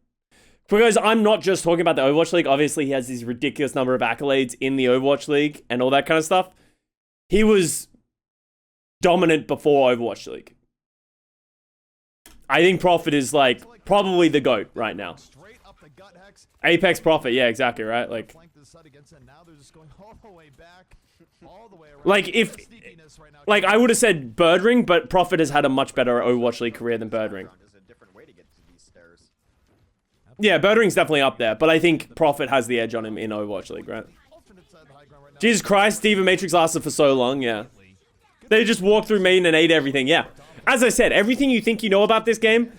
Because I'm not just talking about the Overwatch League. Obviously, he has these ridiculous number of accolades in the Overwatch League and all that kind of stuff. He was dominant before Overwatch League. I think Prophet is like probably the GOAT right now. Apex Prophet, yeah, exactly, right? Like I would have said Birdring, but Prophet has had a much better Overwatch League career than Birdring. Yeah, Birdring's definitely up there, but I think Prophet has the edge on him in Overwatch League, right? Jesus Christ, Diva Matrix lasted for so long, yeah. They just walked through main and ate everything, yeah. As I said, everything you think you know about this game,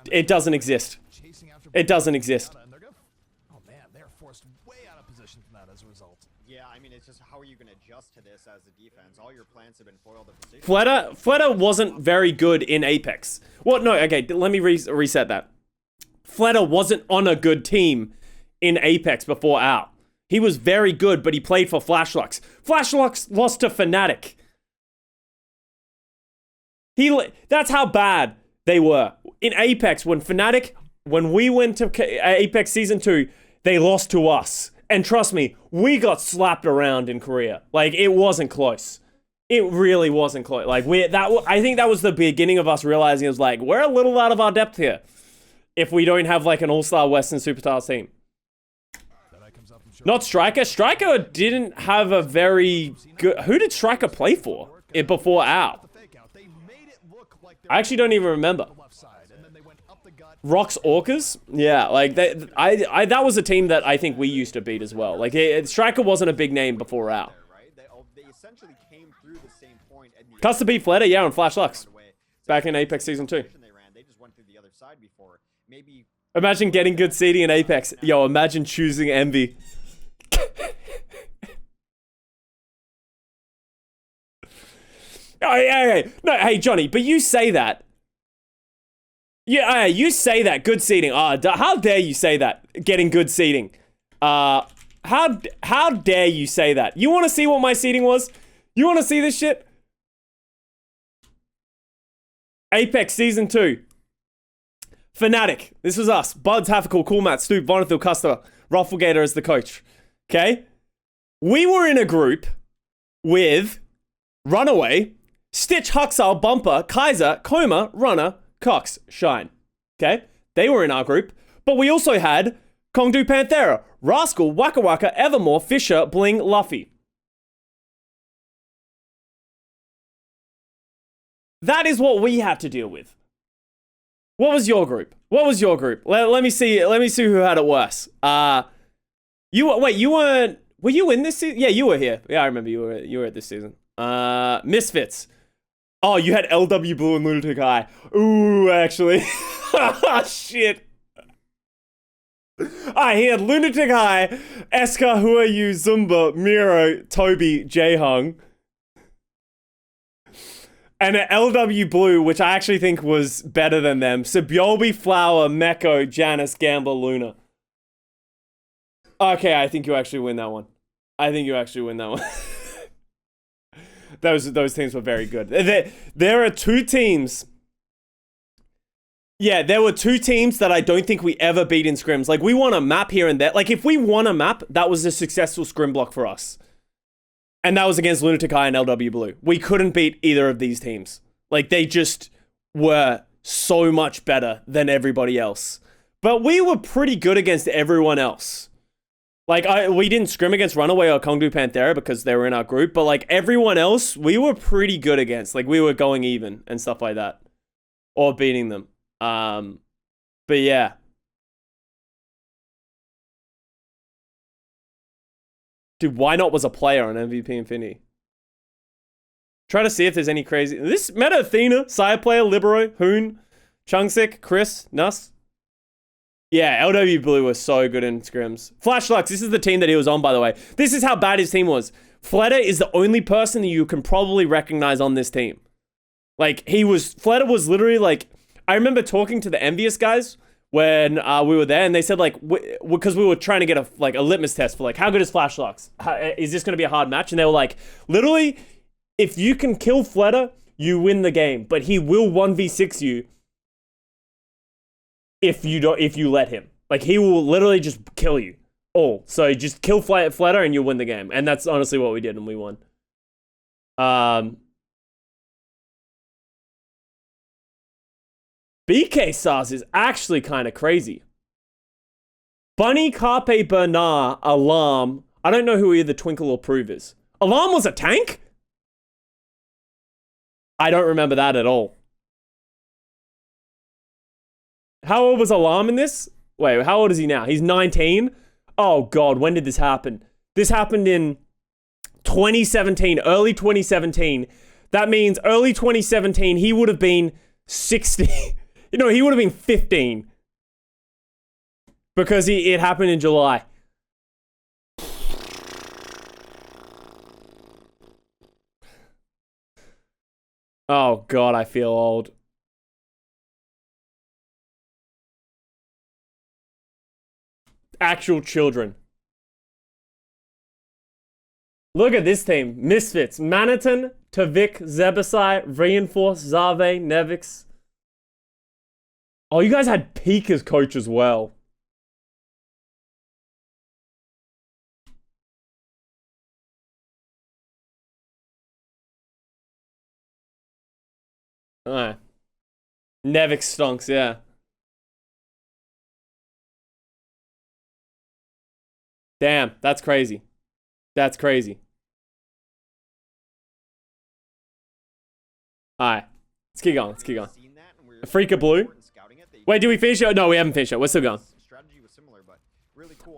it doesn't exist. It doesn't exist. Oh man, they're forced way out of position from that as a result. Yeah, I mean, it's just how are you going to adjust to this as a defense? All your plans have been foiled at position. Fleta wasn't very good in Apex. Well, no, okay, let me reset that. Fleta wasn't on a good team in Apex before out. He was very good, but he played for Flashlux. Flashlux lost to Fnatic. That's how bad they were. In Apex, when we went to Apex Season 2, they lost to us. And trust me, we got slapped around in Korea. Like, it wasn't close. It really wasn't close. Like I think that was the beginning of us realizing it was like we're a little out of our depth here if we don't have like an all-star Western Superstars team. Not Striker. Striker didn't have a very good. Who did Striker play for before Al? I actually don't even remember. Rocks Orcas? Yeah, like that was a team that I think we used to beat as well. Like Striker wasn't a big name before Al. They essentially came through the same point. Custa beat Fleta, yeah, on Flash Lux. Back in Apex Season 2. They just went through the other side before. Maybe. Imagine getting good seeding in Apex. Yo, imagine choosing Envy. Oh, yeah. No, hey, Johnny, but you say that. Yeah, you say that. Good seeding. How dare you say that? Getting good seeding. How dare you say that? You want to see what my seeding was? You want to see this shit? Apex Season 2. Fnatic. This was us. Buds, Hafikal, Coolmat, Stoop, Vonethil, Custa, Rufflegator as the coach. Okay? We were in a group with Runaway, Stitch, Huxal, Bumper, Kaiser, Coma, Runner, Cox, Shine. Okay? They were in our group. But we also had Kongdu Panthera, Rascal, Waka Waka, Evermore, Fisher, Bling, Luffy. That is what we had to deal with. What was your group? What was your group? Let me see. Let me see who had it worse. You weren't. Were you in this season? Yeah, you were here. Yeah, I remember you were at this season. Misfits. Oh, you had LW Blue and Lunatic High. Ooh, actually. Shit. He had Lunatic High, Eska, Who Are You, Zumba, Miro, Toby, J-Hung. And an LW Blue, which I actually think was better than them. Sibyolbi, Flower, Meko, Janice, Gamba, Luna. Okay, I think you actually win that one. Those teams were very good. There are two teams. Yeah, there were two teams that I don't think we ever beat in scrims. Like, we won a map here and there. Like, if we won a map, that was a successful scrim block for us. And that was against Lunatic High and LW Blue. We couldn't beat either of these teams. Like, they just were so much better than everybody else. But we were pretty good against everyone else. Like, we didn't scrim against Runaway or Kongdu Panthera because they were in our group. But, like, everyone else, we were pretty good against. Like, we were going even and stuff like that. Or beating them. But yeah. Dude, why not was a player on MVP Infinity? Try to see if there's any crazy... This Meta Athena, Sire Player, Libero, Hoon, Chungsik, Chris, Nuss. Yeah, LW Blue was so good in scrims. Flash Lux, this is the team that he was on, by the way. This is how bad his team was. Fleta is the only person that you can probably recognize on this team. Like, Fleta was literally like... I remember talking to the Envious guys when we were there, and they said, like, because we were trying to get a litmus test for, like, how good is Flash Lux? Is this going to be a hard match? And they were like, literally, if you can kill Fleta, you win the game. But he will 1v6 you if you let him. Like, he will literally just kill you all. So just kill Fleta and you'll win the game. And that's honestly what we did, and we won. BK SARS is actually kind of crazy. Bunny, Carpe, Bernard, Alarm. I don't know who either Twinkle or Prove is. Alarm was a tank? I don't remember that at all. How old was Alarm in this? Wait, how old is he now? He's 19? Oh god, when did this happen? This happened in 2017, early 2017. That means early 2017, he would have been 60. You know, he would have been 15. Because it happened in July. Oh god, I feel old. Actual children. Look at this team. Misfits. Maniton, Tavik, Zebasai, Reinforce, Zave, Nevix. Oh, you guys had Peak as coach as well. Alright. Nevik stonks, yeah. Damn, that's crazy. That's crazy. Alright. Let's keep going, let's keep going. A Freaka Blue? Wait, did we finish it? No, we haven't finished it. We're still going.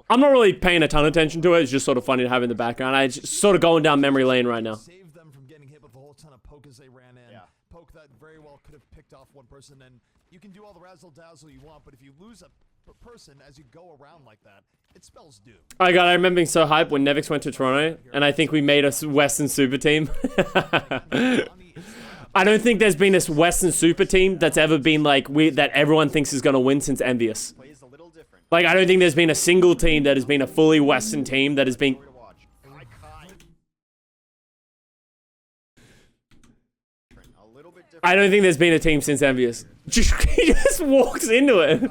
I'm not really paying a ton of attention to it. It's just sort of funny to have in the background. I just sort of going down memory lane right now. Saved them from getting hit with a whole ton of poke as they ran in. Poke that very well could have picked off one person, and you can do all the razzle dazzle you want, but if you lose a person as you go around like that, it spells doom. Oh god, I remember being so hyped when Nevix went to Toronto, and I think we made a Western Super Team. I don't think there's been this Western Super Team that's ever been like that everyone thinks is gonna win since Envious. Like, I don't think there's been a single team that has been a fully Western team that has been... I don't think there's been a team since Envious. He just walks into it.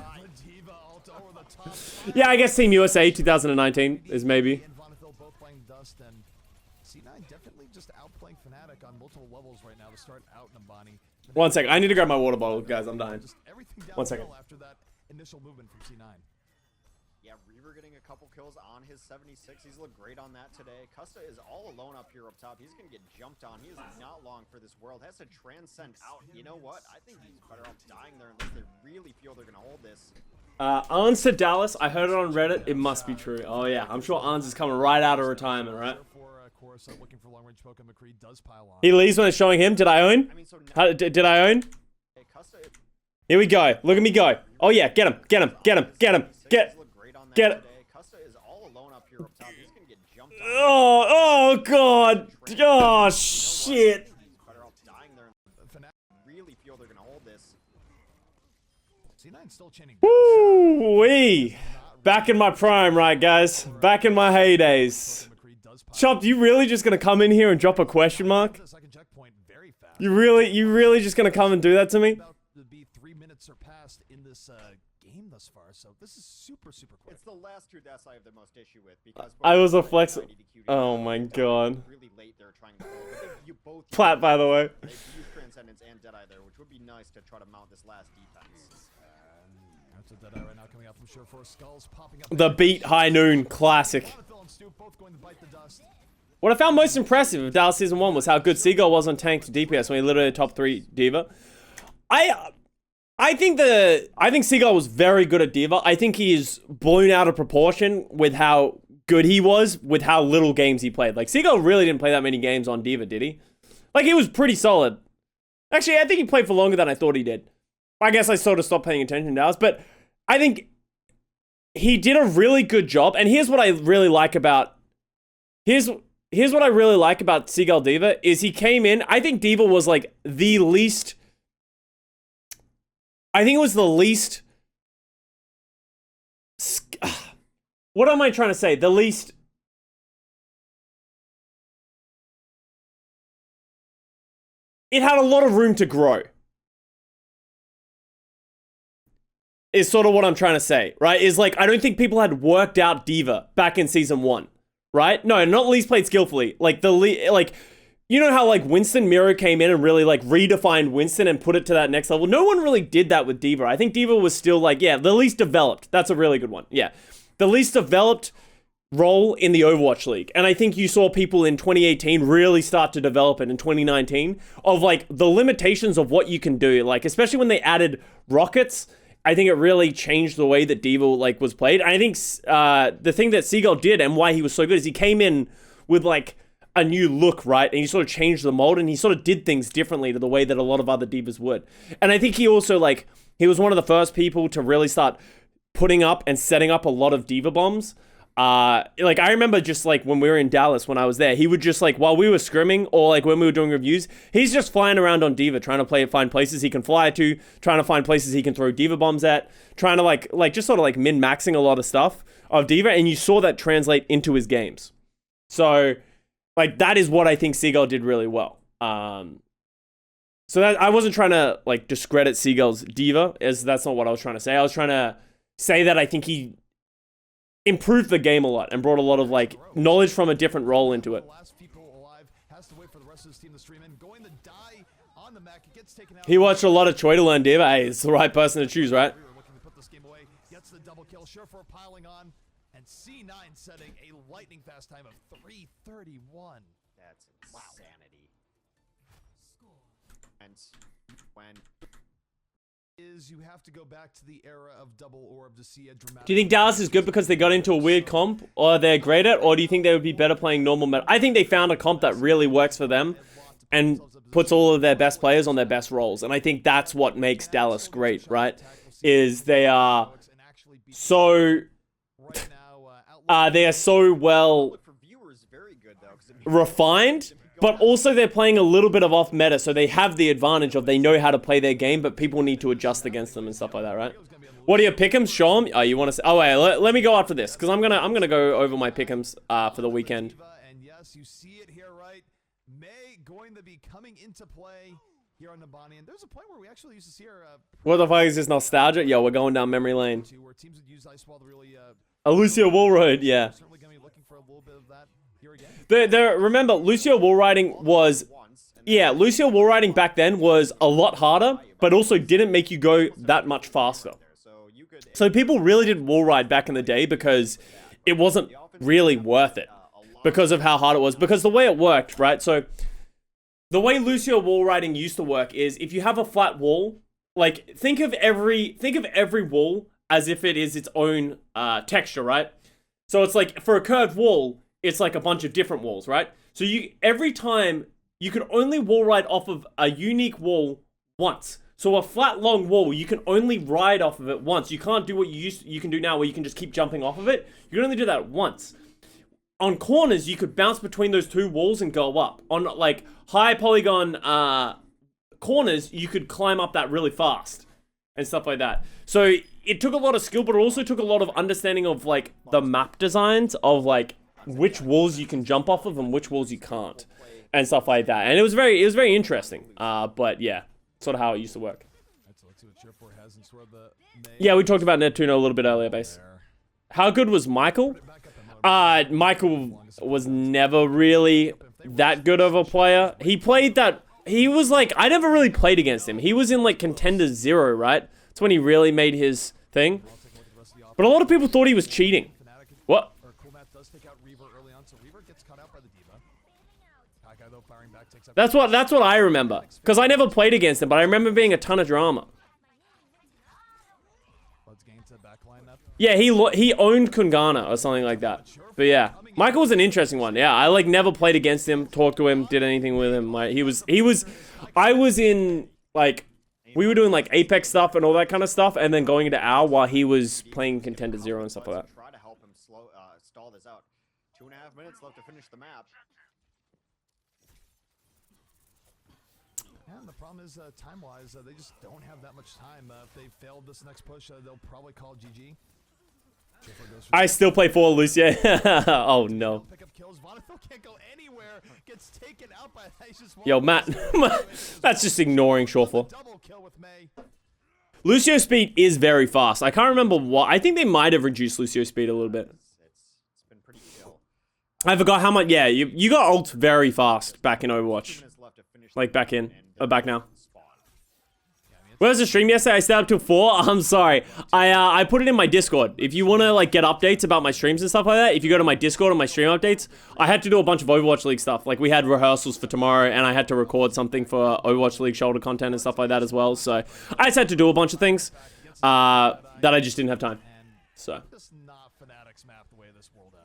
Yeah, I guess Team USA 2019 is maybe. C9 definitely just outplaying Fnatic on multiple levels right now to start out Nambani. 1 second, I need to grab my water bottle, guys. I'm dying. 1 second. After that initial movement from C9. Yeah, Reaver getting a couple kills on his 76. He's looked great on that today. Custa is all alone up here up top. He's going to get jumped on. He is not long for this world. Has to transcend out. You know what? I think he's better off dying there unless they really feel they're going to hold this. Arns to Dallas. I heard it on Reddit. It must be true. Oh, yeah. I'm sure Arns is coming right out of retirement, right? He leaves when it's showing him. Did I own? Did I own? Here we go. Look at me go. Oh, yeah. Get him. Get him. Get him. Get him. Get it. Oh, God. Oh, shit. Woo-wee. Back in my prime, right, guys? Back in my heydays. Chop, you really just gonna come in here and drop a question mark? You really just gonna come and do that to me? Game thus far, so this is super quick. It's the last two deaths I have the most issue with because I was a flex. Oh my god. Really late they're trying to hold, but you both Plat, by the way. They've used Transcendence and Deadeye there, which would be nice to try to mount this last defense. That's a Deadeye right now coming out from Sure for Skulls popping up. The beat High Noon classic. What I found most impressive of Dallas Season 1 was how good Seagull was on tanked DPS when he literally a top 3 diva. I think Seagull was very good at diva. I think he is blown out of proportion with how good he was with how little games he played. Like, Seagull really didn't play that many games on diva, did he? Like, he was pretty solid. Actually, I think he played for longer than I thought he did. I guess I sort of stopped paying attention to Dallas, but I think he did a really good job. And here's what I really like about... Here's what I really like about Seagull Diva is he came in... I think Diva was, like, the least... I think it was the least... What am I trying to say? The least... It had a lot of room to grow. Is sort of what I'm trying to say, right? Is like, I don't think people had worked out Diva back in Season 1, right? No, not least played skillfully. Like, you know how, like, Winston Miro came in and really, like, redefined Winston and put it to that next level? No one really did that with Diva. I think Diva was still, like, yeah, the least developed. That's a really good one. Yeah. The least developed role in the Overwatch League. And I think you saw people in 2018 really start to develop it in 2019 of, like, the limitations of what you can do. Like, especially when they added rockets, I think it really changed the way that Diva, like, was played. And I think the thing that Seagull did and why he was so good is he came in with, like, a new look, right? And he sort of changed the mold and he sort of did things differently to the way that a lot of other divas would. And I think he also, like, he was one of the first people to really start putting up and setting up a lot of diva bombs. Like, I remember just, like, when we were in Dallas, when I was there, he would just, like, while we were scrimming or, like, when we were doing reviews, he's just flying around on Diva, trying to find places he can fly to, trying to find places he can throw Diva bombs at, trying to, like just sort of, like, min-maxing a lot of stuff of Diva, and you saw that translate into his games. So, like, that is what I think Seagull did really well. So that, I wasn't trying to, like, discredit Seagull's Diva, as that's not what I was trying to say. I was trying to say that I think he improved the game a lot and brought a lot of, like, knowledge from a different role into it. rest of his team, the streaming, going to die on the mech. It gets taken out. He watched a lot of Choi to learn Diva. Hey, it's the right person to choose, right? We were looking to put this game away. Gets the double kill. Surefour piling on. And C9 setting a lightning fast time of 3:31. That's insanity. And when Is you have to go back to the era of double orb to see a dramatic. Do you think Dallas is good because they got into a weird comp, or they're great at, or do you think they would be better playing normal meta? I think they found a comp that really works for them and puts all of their best players on their best roles. And I think that's what makes Dallas great, right? Is they are so well for viewers, very good though, 'cause it means refined, but also they're playing a little bit of off meta, so they have the advantage of they know how to play their game, but people need to adjust against them and stuff like that, right? What are your pick'ems, Sean? Oh, you want to say? Oh wait, let me go after this because I'm gonna go over my pick'ems for the weekend. And yes, you see it here, right? May going to be coming into play here on Nabani, and there's a point where we actually used to see her. What the fuck is this nostalgia? Yo, we're going down memory lane. Where teams would use Ice Wall to really. Lucio Woolroyd, yeah. Certainly gonna be looking for a little bit of that here again. Remember, Lucio Woolriding was, yeah, Lucio Woolriding back then was a lot harder, but also didn't make you go that much faster. So people really did wall ride back in the day because it wasn't really worth it because of how hard it was. Because the way it worked, right? So the way Lucio wall riding used to work is if you have a flat wall, like think of every wall as if it is its own texture, right? So it's like for a curved wall, it's like a bunch of different walls, right? So every time you can only wall ride off of a unique wall once. So a flat long wall, you can only ride off of it once. You can't do what you can do now where you can just keep jumping off of it. You can only do that once. On corners, you could bounce between those two walls and go up. On like high polygon corners, you could climb up that really fast and stuff like that. So it took a lot of skill, but it also took a lot of understanding of like the map designs of like which walls you can jump off of and which walls you can't and stuff like that. And it was very interesting. But yeah, sort of how it used to work. Yeah, we talked about Neptuno a little bit earlier, base. How good was Michael? Michael was never really that good of a player. He was like, I never really played against him. He was in like Contender 0, right? That's when he really made his thing. But a lot of people thought he was cheating. What? That's what I remember. Because I never played against him, but I remember being a ton of drama. Yeah, he owned Kungana or something like that. But yeah, Michael was an interesting one. Yeah, I like never played against him, talked to him, did anything with him. Like I was in like, we were doing like Apex stuff and all that kind of stuff, and then going into OWL while he was playing Contender 0 and stuff like that. Try to help him stall this out. 2.5 minutes left to finish the map. And the problem is, time-wise, they just don't have that much time. If they failed this next push, they'll probably call GG. I still play for Lucia. Oh no. Pick up kills. Vonnefield can't go anywhere. Gets taken out by Yo, Matt. That's just ignoring Shawful. Double kill with May. Lucio speed is very fast. I can't remember what. I think they might have reduced Lucio speed a little bit. It's been pretty chill. I forgot how much. Yeah, you got ult very fast back in Overwatch. Like back in. Or back now. Where's the stream yesterday? I stayed up till 4. I'm sorry. I put it in my Discord. If you want to like get updates about my streams and stuff like that, if you go to my Discord on my stream updates, I had to do a bunch of Overwatch League stuff. Like we had rehearsals for tomorrow, and I had to record something for Overwatch League shoulder content and stuff like that as well. So I just had to do a bunch of things that I just didn't have time. So. Just not Fnatic's map the way this rolled out.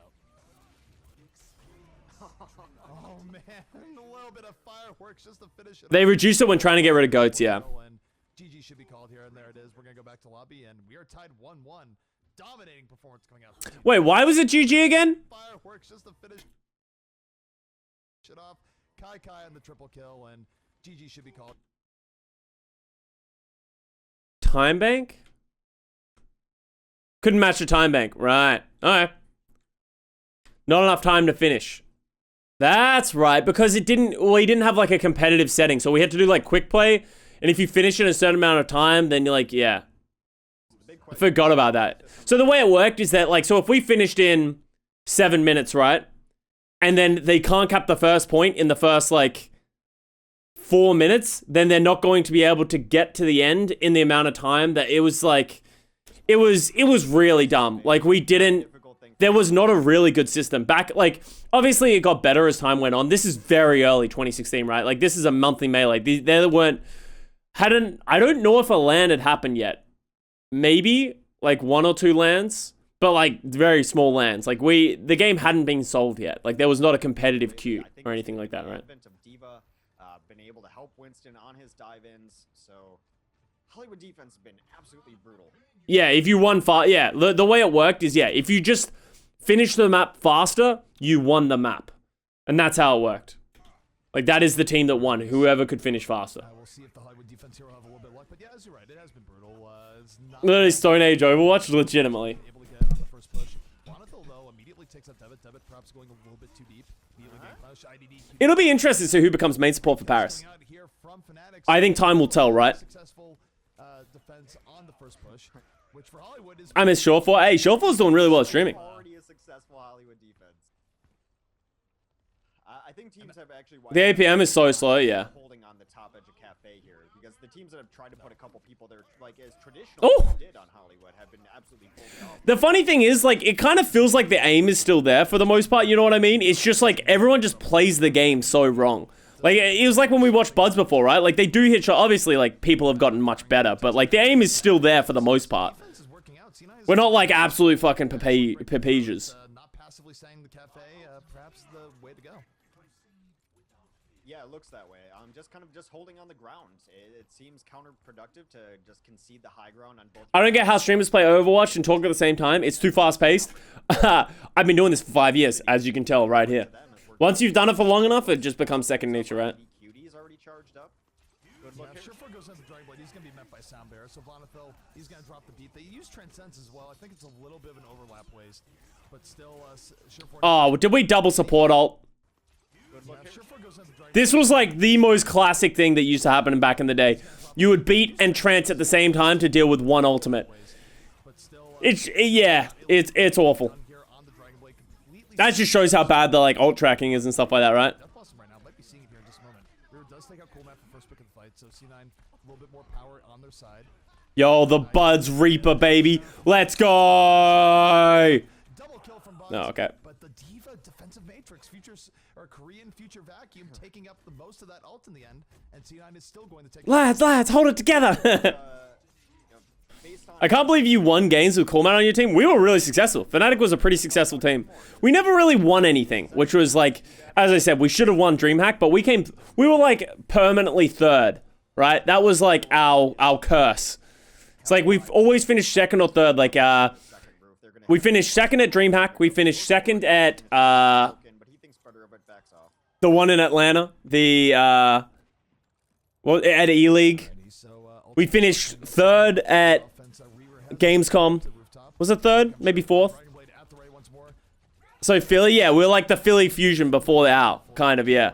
Oh man, a little bit of fireworks just to finish it. They reduced it when trying to get rid of goats. Yeah. GG should be called here, and there it is. We're gonna go back to lobby, and we are tied 1-1. Dominating performance coming out. Wait, why was it GG again? Fireworks just to finish it off. Kai on the triple kill, and GG should be called. Time bank? Couldn't match the time bank. Right. Alright. Not enough time to finish. That's right, because he didn't have like a competitive setting, so we had to do like quick play. And if you finish in a certain amount of time, then you're like, yeah. I forgot about that. So the way it worked is that, like, so if we finished in 7 minutes, right? And then they can't cap the first point in the first, like, 4 minutes, then they're not going to be able to get to the end in the amount of time that it was like, it was really dumb. Like there was not a really good system back. Like obviously it got better as time went on. This is very early 2016, right? Like this is a monthly melee. I don't know if a LAN had happened yet. Maybe like 1 or 2 LANs, but like very small LANs. Like the game hadn't been solved yet. Like there was not a competitive queue or anything like that, right? D.Va, been able to help Winston on his dive-ins, so Hollywood defense has been absolutely brutal. Yeah, if you won yeah, the way it worked is, yeah, if you just finish the map faster, you won the map. And that's how it worked. Like, that is the team that won, whoever could finish faster. We'll see if the Hollywood defense here will have a little bit of luck, but yeah, as you're right, it has been brutal. It's not Literally Stone Age Overwatch, legitimately. able to get on the first push. Bonnefield, though, immediately takes up Debit. Debit perhaps going a little bit too deep. It'll be interesting to see who becomes main support for Paris. I think time will tell, right? Defense on the first push, which for Hollywood is I miss Shawfall. Hey, Shawfall's doing really well at streaming. Already a successful Hollywood defense. I think teams have actually The APM is so slow, yeah. holding on the top edge of Cafe here because the teams that have tried to put a couple people there, like as traditional Oh! did on Hollywood, have been absolutely pulled off. The funny thing is, like, it kind of feels like the aim is still there for the most part, you know what I mean? It's just like everyone just plays the game so wrong. Like, it was like when we watched Buds before, right? Like, they do hit shot. Obviously, like, people have gotten much better, but, like, the aim is still there for the most part. We're not, like, absolute fucking Pepesias. not passively saying the Cafe, perhaps the way to go. Yeah, it looks that way. Just kind of just holding on the ground. It seems counterproductive to just concede the high ground on both. I don't get how streamers play Overwatch and talk at the same time. It's too fast-paced. I've been doing this for 5 years, as you can tell right here. Once you've done it for long enough, it just becomes second nature, right? QD's already charged up. Good look. Sure, goes into Dragon Blade. He's going to be met by Sound Bearer. So Bonnefield, he's going to drop the beat. They use Transcends as well. I think it's a little bit of an overlap waste, but still, Oh, did we double support ult? This was like the most classic thing that used to happen back in the day. You would beat and trance at the same time to deal with one ultimate. It's awful. That just shows how bad the like ult tracking is and stuff like that, right? Yo, the Buds Reaper, baby. Let's go! No, okay. But the D.Va defensive matrix features or Korean future vacuum taking up the most of that ult in the end, and C9 is still going to take. Lads, hold it together. I can't believe you won games with Coolman on your team. We were really successful. Fnatic was a pretty successful team. We never really won anything, which was like, as I said, we should have won DreamHack, but we were like permanently third, right? That was like our curse. It's like we've always finished second or third. Like we finished second at DreamHack. We finished second at the one in Atlanta. At E-League. We finished third at Gamescom. Was it third? Maybe fourth? So Philly, yeah, we're like the Philly fusion before the Owl, kind of, yeah.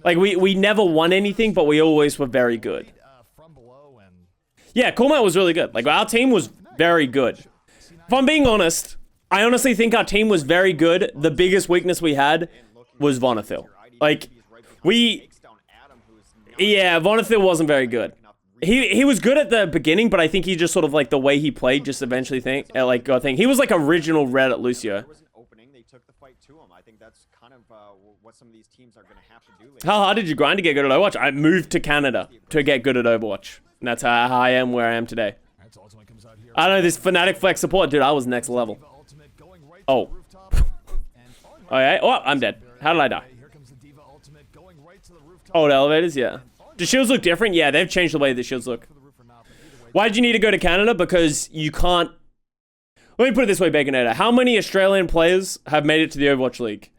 Like we never won anything, but we always were very good. Yeah, Coolmat was really good. Like our team was very good. If I'm being honest, I honestly think our team was very good. The biggest weakness we had was Vonethil. Like Vonethil wasn't very good. He was good at the beginning, but I think he just sort of like the way he played just eventually got thing. He was like original red at Lucio. I think that's kind of what some of these teams are going to have to do. How hard did you grind to get good at Overwatch? I moved to Canada to get good at Overwatch. And that's how I am where I am today. I don't know, this Fnatic Flex support, dude, I was next level. Oh. Okay. Oh, I'm dead. How did I die? Oh, the elevators? Yeah. Do shields look different? Yeah, they've changed the way the shields look. Why did you need to go to Canada? Because you can't... Let me put it this way, Baconator. How many Australian players have made it to the Overwatch League?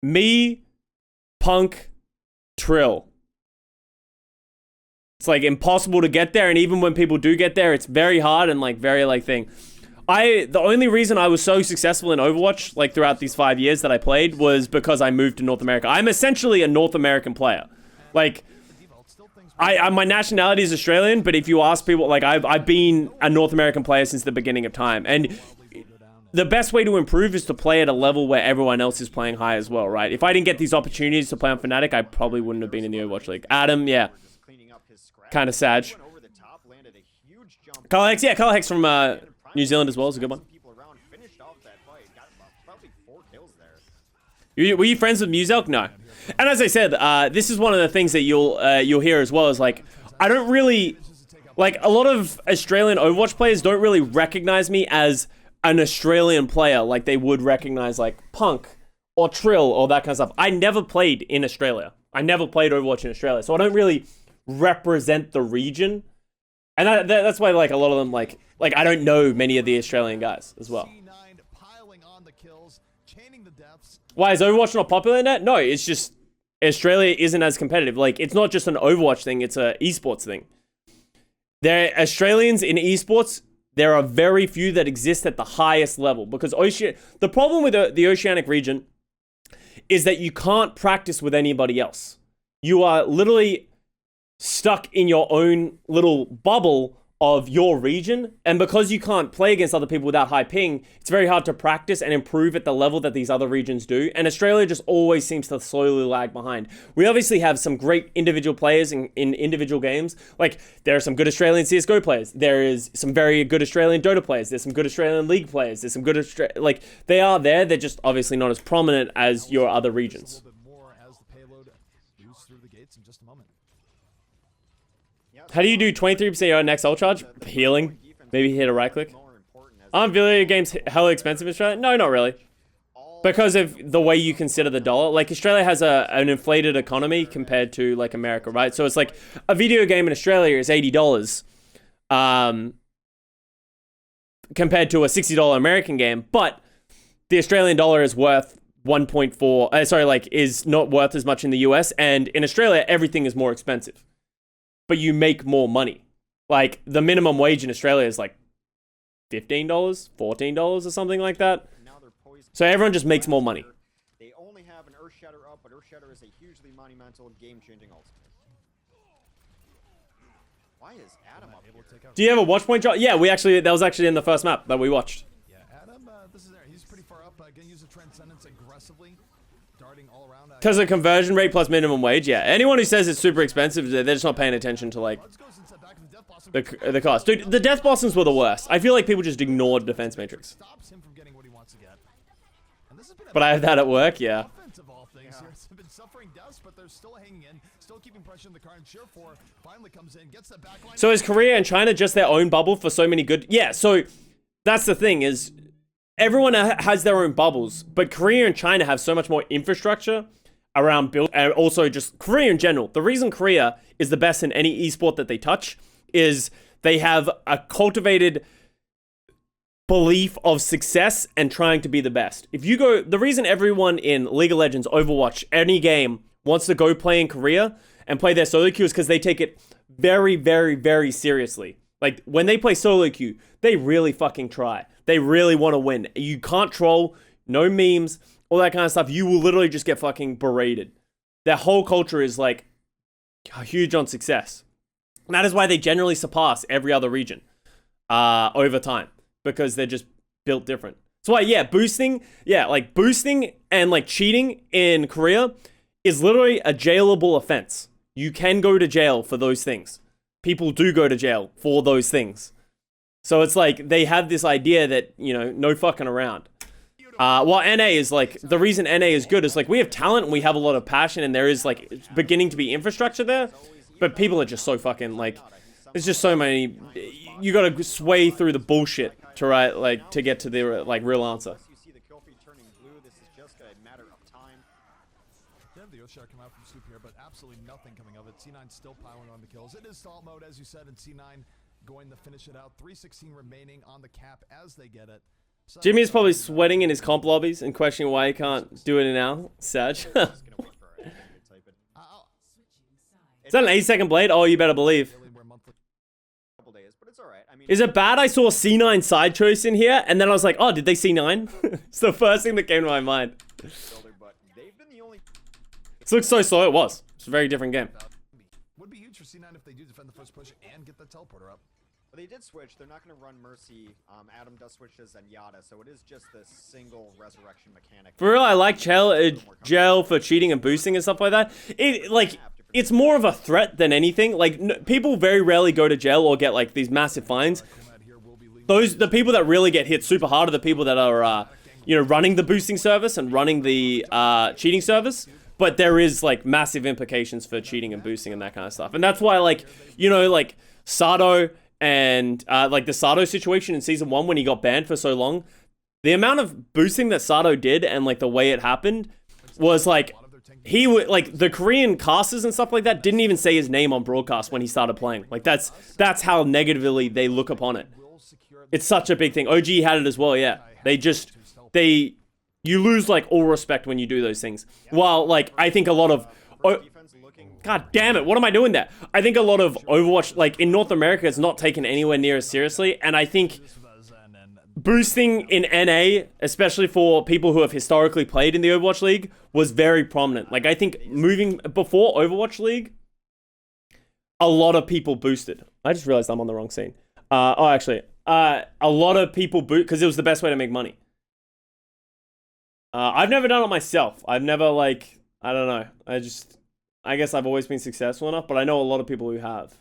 Me, Punk, Trill. It's like impossible to get there, and even when people do get there, it's very hard and like very like thing. The only reason I was so successful in Overwatch, like throughout these 5 years that I played, was because I moved to North America. I'm essentially a North American player. Like, my nationality is Australian, but if you ask people, like I've been a North American player since the beginning of time, and the best way to improve is to play at a level where everyone else is playing high as well, right? If I didn't get these opportunities to play on Fnatic, I probably wouldn't have been in the Overwatch League. Adam, yeah. Kind of sad. Carl Hex, yeah, Carl Hex from New Zealand as well is a good one. Were you friends with Muselk? No. And as I said, this is one of the things that you'll hear as well, is like, I don't really, like, a lot of Australian Overwatch players don't really recognize me as an Australian player like they would recognize like Punk or Trill or that kind of stuff. I never played in Australia. I never played Overwatch in Australia, so I don't really represent the region. And that's why like a lot of them like I don't know many of the Australian guys as well. Why is Overwatch not popular in that? No, it's just Australia isn't as competitive. Like, it's not just an Overwatch thing, it's a esports thing. There are Australians in esports. There are very few that exist at the highest level because the problem with the Oceanic region is that you can't practice with anybody else. You are literally stuck in your own little bubble of your region, and because you can't play against other people without high ping, it's very hard to practice and improve at the level that these other regions do, and Australia just always seems to slowly lag behind. We obviously have some great individual players in individual games. Like, there are some good Australian CSGO players, there is some very good Australian Dota players, there's some good Australian League players, there's some good like, they are there, they're just obviously not as prominent as your other regions. How do you do 23% your next ult charge? Healing. Maybe hit a right click. Aren't video games hella expensive in Australia? No, not really. Because of the way you consider the dollar. Like, Australia has an inflated economy compared to, like, America, right? So it's like, a video game in Australia is $80 compared to a $60 American game. But the Australian dollar is worth 1.4, is not worth as much in the US. And in Australia, everything is more expensive. But you make more money. Like, the minimum wage in Australia is like $15, $14 or something like that. So everyone just makes more money. They only have an Earthshatter up, but Earthshatter is a hugely monumental, game-changing ult. Why is Adam up here? Do you have a watch point, John? Yeah, that was actually in the first map that we watched. Yeah, Adam, this is there. He's pretty far up. Again, use the Transcendence aggressively. All around. Because of conversion rate plus minimum wage, yeah. Anyone who says it's super expensive, they're just not paying attention to, like, the cost. Dude, the Death Blossoms were the worst. I feel like people just ignored Defense Matrix. But I have that at work, yeah. So is Korea and China just their own bubble for so many good... Yeah, so that's the thing is... Everyone has their own bubbles, but Korea and China have so much more infrastructure around build, and also just Korea in general. The reason Korea is the best in any esport that they touch is they have a cultivated belief of success and trying to be the best. The reason everyone in League of Legends, Overwatch, any game wants to go play in Korea and play their solo queue is because they take it very, very, very seriously. Like, when they play solo queue, they really fucking try. They really want to win. You can't troll, no memes, all that kind of stuff. You will literally just get fucking berated. Their whole culture is, like, huge on success. And that is why they generally surpass every other region over time. Because they're just built different. So, boosting and, like, cheating in Korea is literally a jailable offense. You can go to jail for those things. People do go to jail for those things. So it's like, they have this idea that, you know, no fucking around. While NA is like, the reason NA is good is like, we have talent and we have a lot of passion and there is like, beginning to be infrastructure there. But people are just so fucking like, there's just so many, you gotta sway through the bullshit to get to the like real answer. Shot come out from Scoop here, but absolutely nothing coming of it. C9 still piling on the kills. It is stall mode, as you said, and C9 going to finish it out. 3:16 remaining on the cap as they get it. So Jimmy is probably sweating in his comp lobbies and questioning why he can't do it now. Sag. Is that an 8-second blade? Oh, you better believe. Is it bad I saw C9 side choice in here, and then I was like, oh, did they C9? It's the first thing that came to my mind. This looks so slow. It was. It's a very different game. Would be huge for C9 if they do defend the first push and get the teleporter up. But they did switch. They're not going to run Mercy. Adam does switch to Zenyatta, so it is just the single resurrection mechanic. For real, I like gel for cheating and boosting and stuff like that. It's more of a threat than anything. Like, people very rarely go to jail or get like these massive fines. The people that really get hit super hard are the people that are, you know, running the boosting service and running the cheating service. But there is like massive implications for cheating and boosting and that kind of stuff. And that's why, like, you know, like Sato and like the Sato situation in season 1 when he got banned for so long, the amount of boosting that Sato did and like the way it happened was like, he would, like, the Korean casters and stuff like that didn't even say his name on broadcast when he started playing. Like, that's how negatively they look upon it. It's such a big thing. OG had it as well, yeah. You lose like all respect when you do those things. While like, I think a lot of, God damn it, what am I doing there? I think a lot of Overwatch, like in North America, is not taken anywhere near as seriously. And I think boosting in NA, especially for people who have historically played in the Overwatch League, was very prominent. Like, I think moving before Overwatch League, a lot of people boosted. I just realized I'm on the wrong scene. A lot of people boot because it was the best way to make money. I've never done it myself. I've never, like, I don't know. I guess I've always been successful enough, but I know a lot of people who have.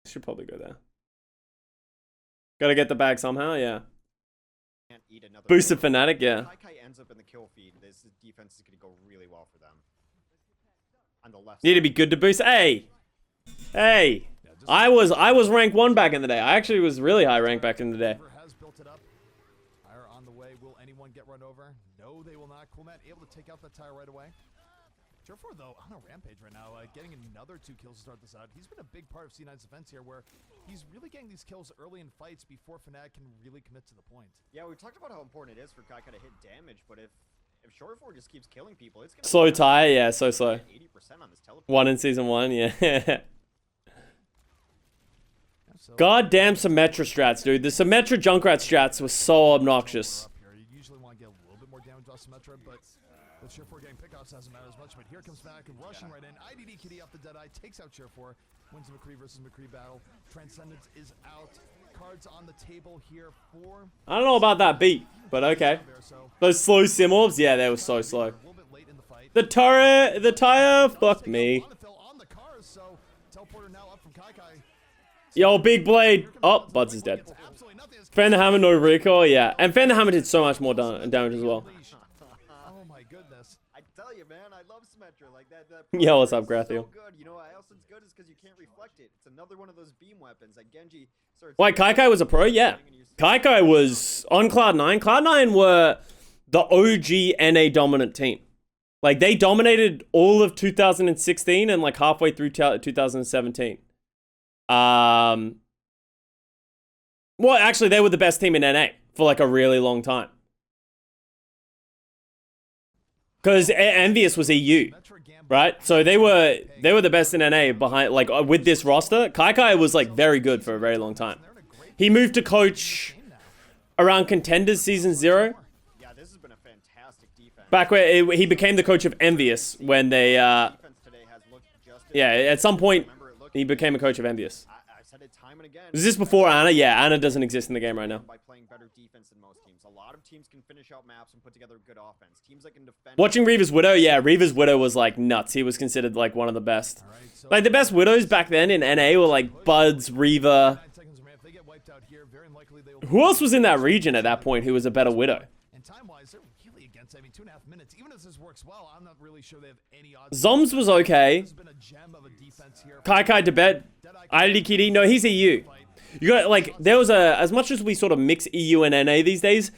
Should probably go there. Gotta get the bag somehow, yeah. Boosted Fnatic, yeah. Kai ends up in the kill feed. This defense is gonna go really well for them. On the left. Need to be good to boost. Hey, I was rank 1 back in the day. I actually was really high rank back in the day. Tire on the way. Will anyone get run over? No, they will not. Coolmat able to take out that tire right away. Jerfor, though, on a rampage right now, getting another 2 kills to start this out. He's been a big part of C9's defense here, where he's really getting these kills early in fights before Fnatic can really commit to the point. Yeah, we talked about how important it is for Kai to hit damage, but if Short4 just keeps killing people, it's gonna slow tire, yeah, so slow. 80% on this teleport. 1 in season 1, yeah. Goddamn Symmetra strats, dude. The Symmetra Junkrat strats were so obnoxious. You usually want to get a little bit more damage off Symmetra, but with Share4 getting pickoffs doesn't matter as much. But here comes Fnatic and rushing right in. IDDQD off the Deadeye, takes out Share4, wins the McCree versus McCree battle. Transcendence is out. Cards on the table here for... I don't know about that beat, but okay. Those slow sim orbs, yeah, they were so slow. The tire, fuck me. Yo, big blade. Oh, Buds is dead. Fan the Hammer, no recoil, yeah. And Fan the Hammer did so much more damage as well. Oh my goodness. I tell you, man, I love Symmetra. Like that Yo, what's up, Grathiel? So good. You know why else it's good is because you can't reflect it. It's another one of those beam weapons. Like Genji starts. Wait, Kai was a pro? Yeah. Kai was on Cloud9. Cloud9 were the OG NA dominant team. Like, they dominated all of 2016 and like halfway through 2017. Well, actually, they were the best team in NA for like a really long time. Because Envious was EU, right? So they were the best in NA behind, like, with this roster. Kai was like very good for a very long time. He moved to coach around Contenders season 0. Yeah, this has been a fantastic defense. Back where he became the coach of Envious when they, yeah, at some point he became a coach of Envious. I've said it time and again. Is this before Ana? Yeah, Ana doesn't exist in the game right now. By playing better defense than most teams. A lot of teams can finish out maps and put together good offense. Teams that can defend. Watching Reaver's Widow, yeah, Reaver's Widow was like nuts. He was considered like one of the best. Like the best Widows back then in NA were like Buds, Reaver. Who else was in that region at that point who was a better Widow? And time-wise, they're really against. I mean, 2.5 minutes. Even if this works well, I'm not really sure they have any odds. Zoms was okay. Kai Debet, IDKD, no, he's EU. You got like there was as much as we sort of mix EU and NA these days,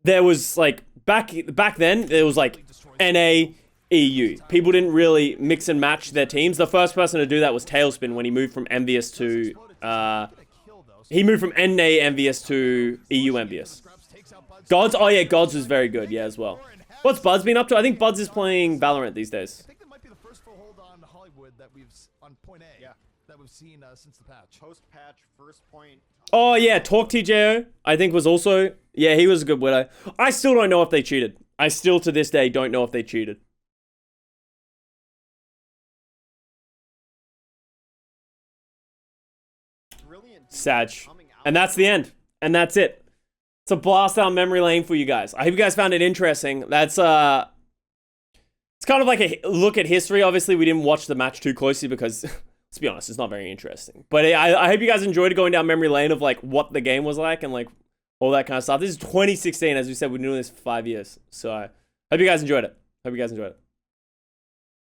there was like back then there was like NA, EU. People didn't really mix and match their teams. The first person to do that was Tailspin when he moved from Envious to NA Envious to EU Envious. Gods, oh yeah, Gods was very good, yeah, as well. What's Buds been up to? I think Buds is playing Valorant these days. I think that might be the first full hold on Hollywood that we've on point A. Yeah. That we've seen since the patch. Post-patch, first point. Oh yeah, Talk TJO, I think was also, yeah, he was a good Widow. I still don't know if they cheated. I still to this day don't know if they cheated. Sag. And that's the end. And that's it. It's a blast down memory lane for you guys. I hope you guys found it interesting. That's it's kind of like a look at history. Obviously, we didn't watch the match too closely because, let's be honest, it's not very interesting. But I hope you guys enjoyed going down memory lane of like what the game was like and like all that kind of stuff. This is 2016, as we said, we've been doing this for 5 years. So I hope you guys enjoyed it.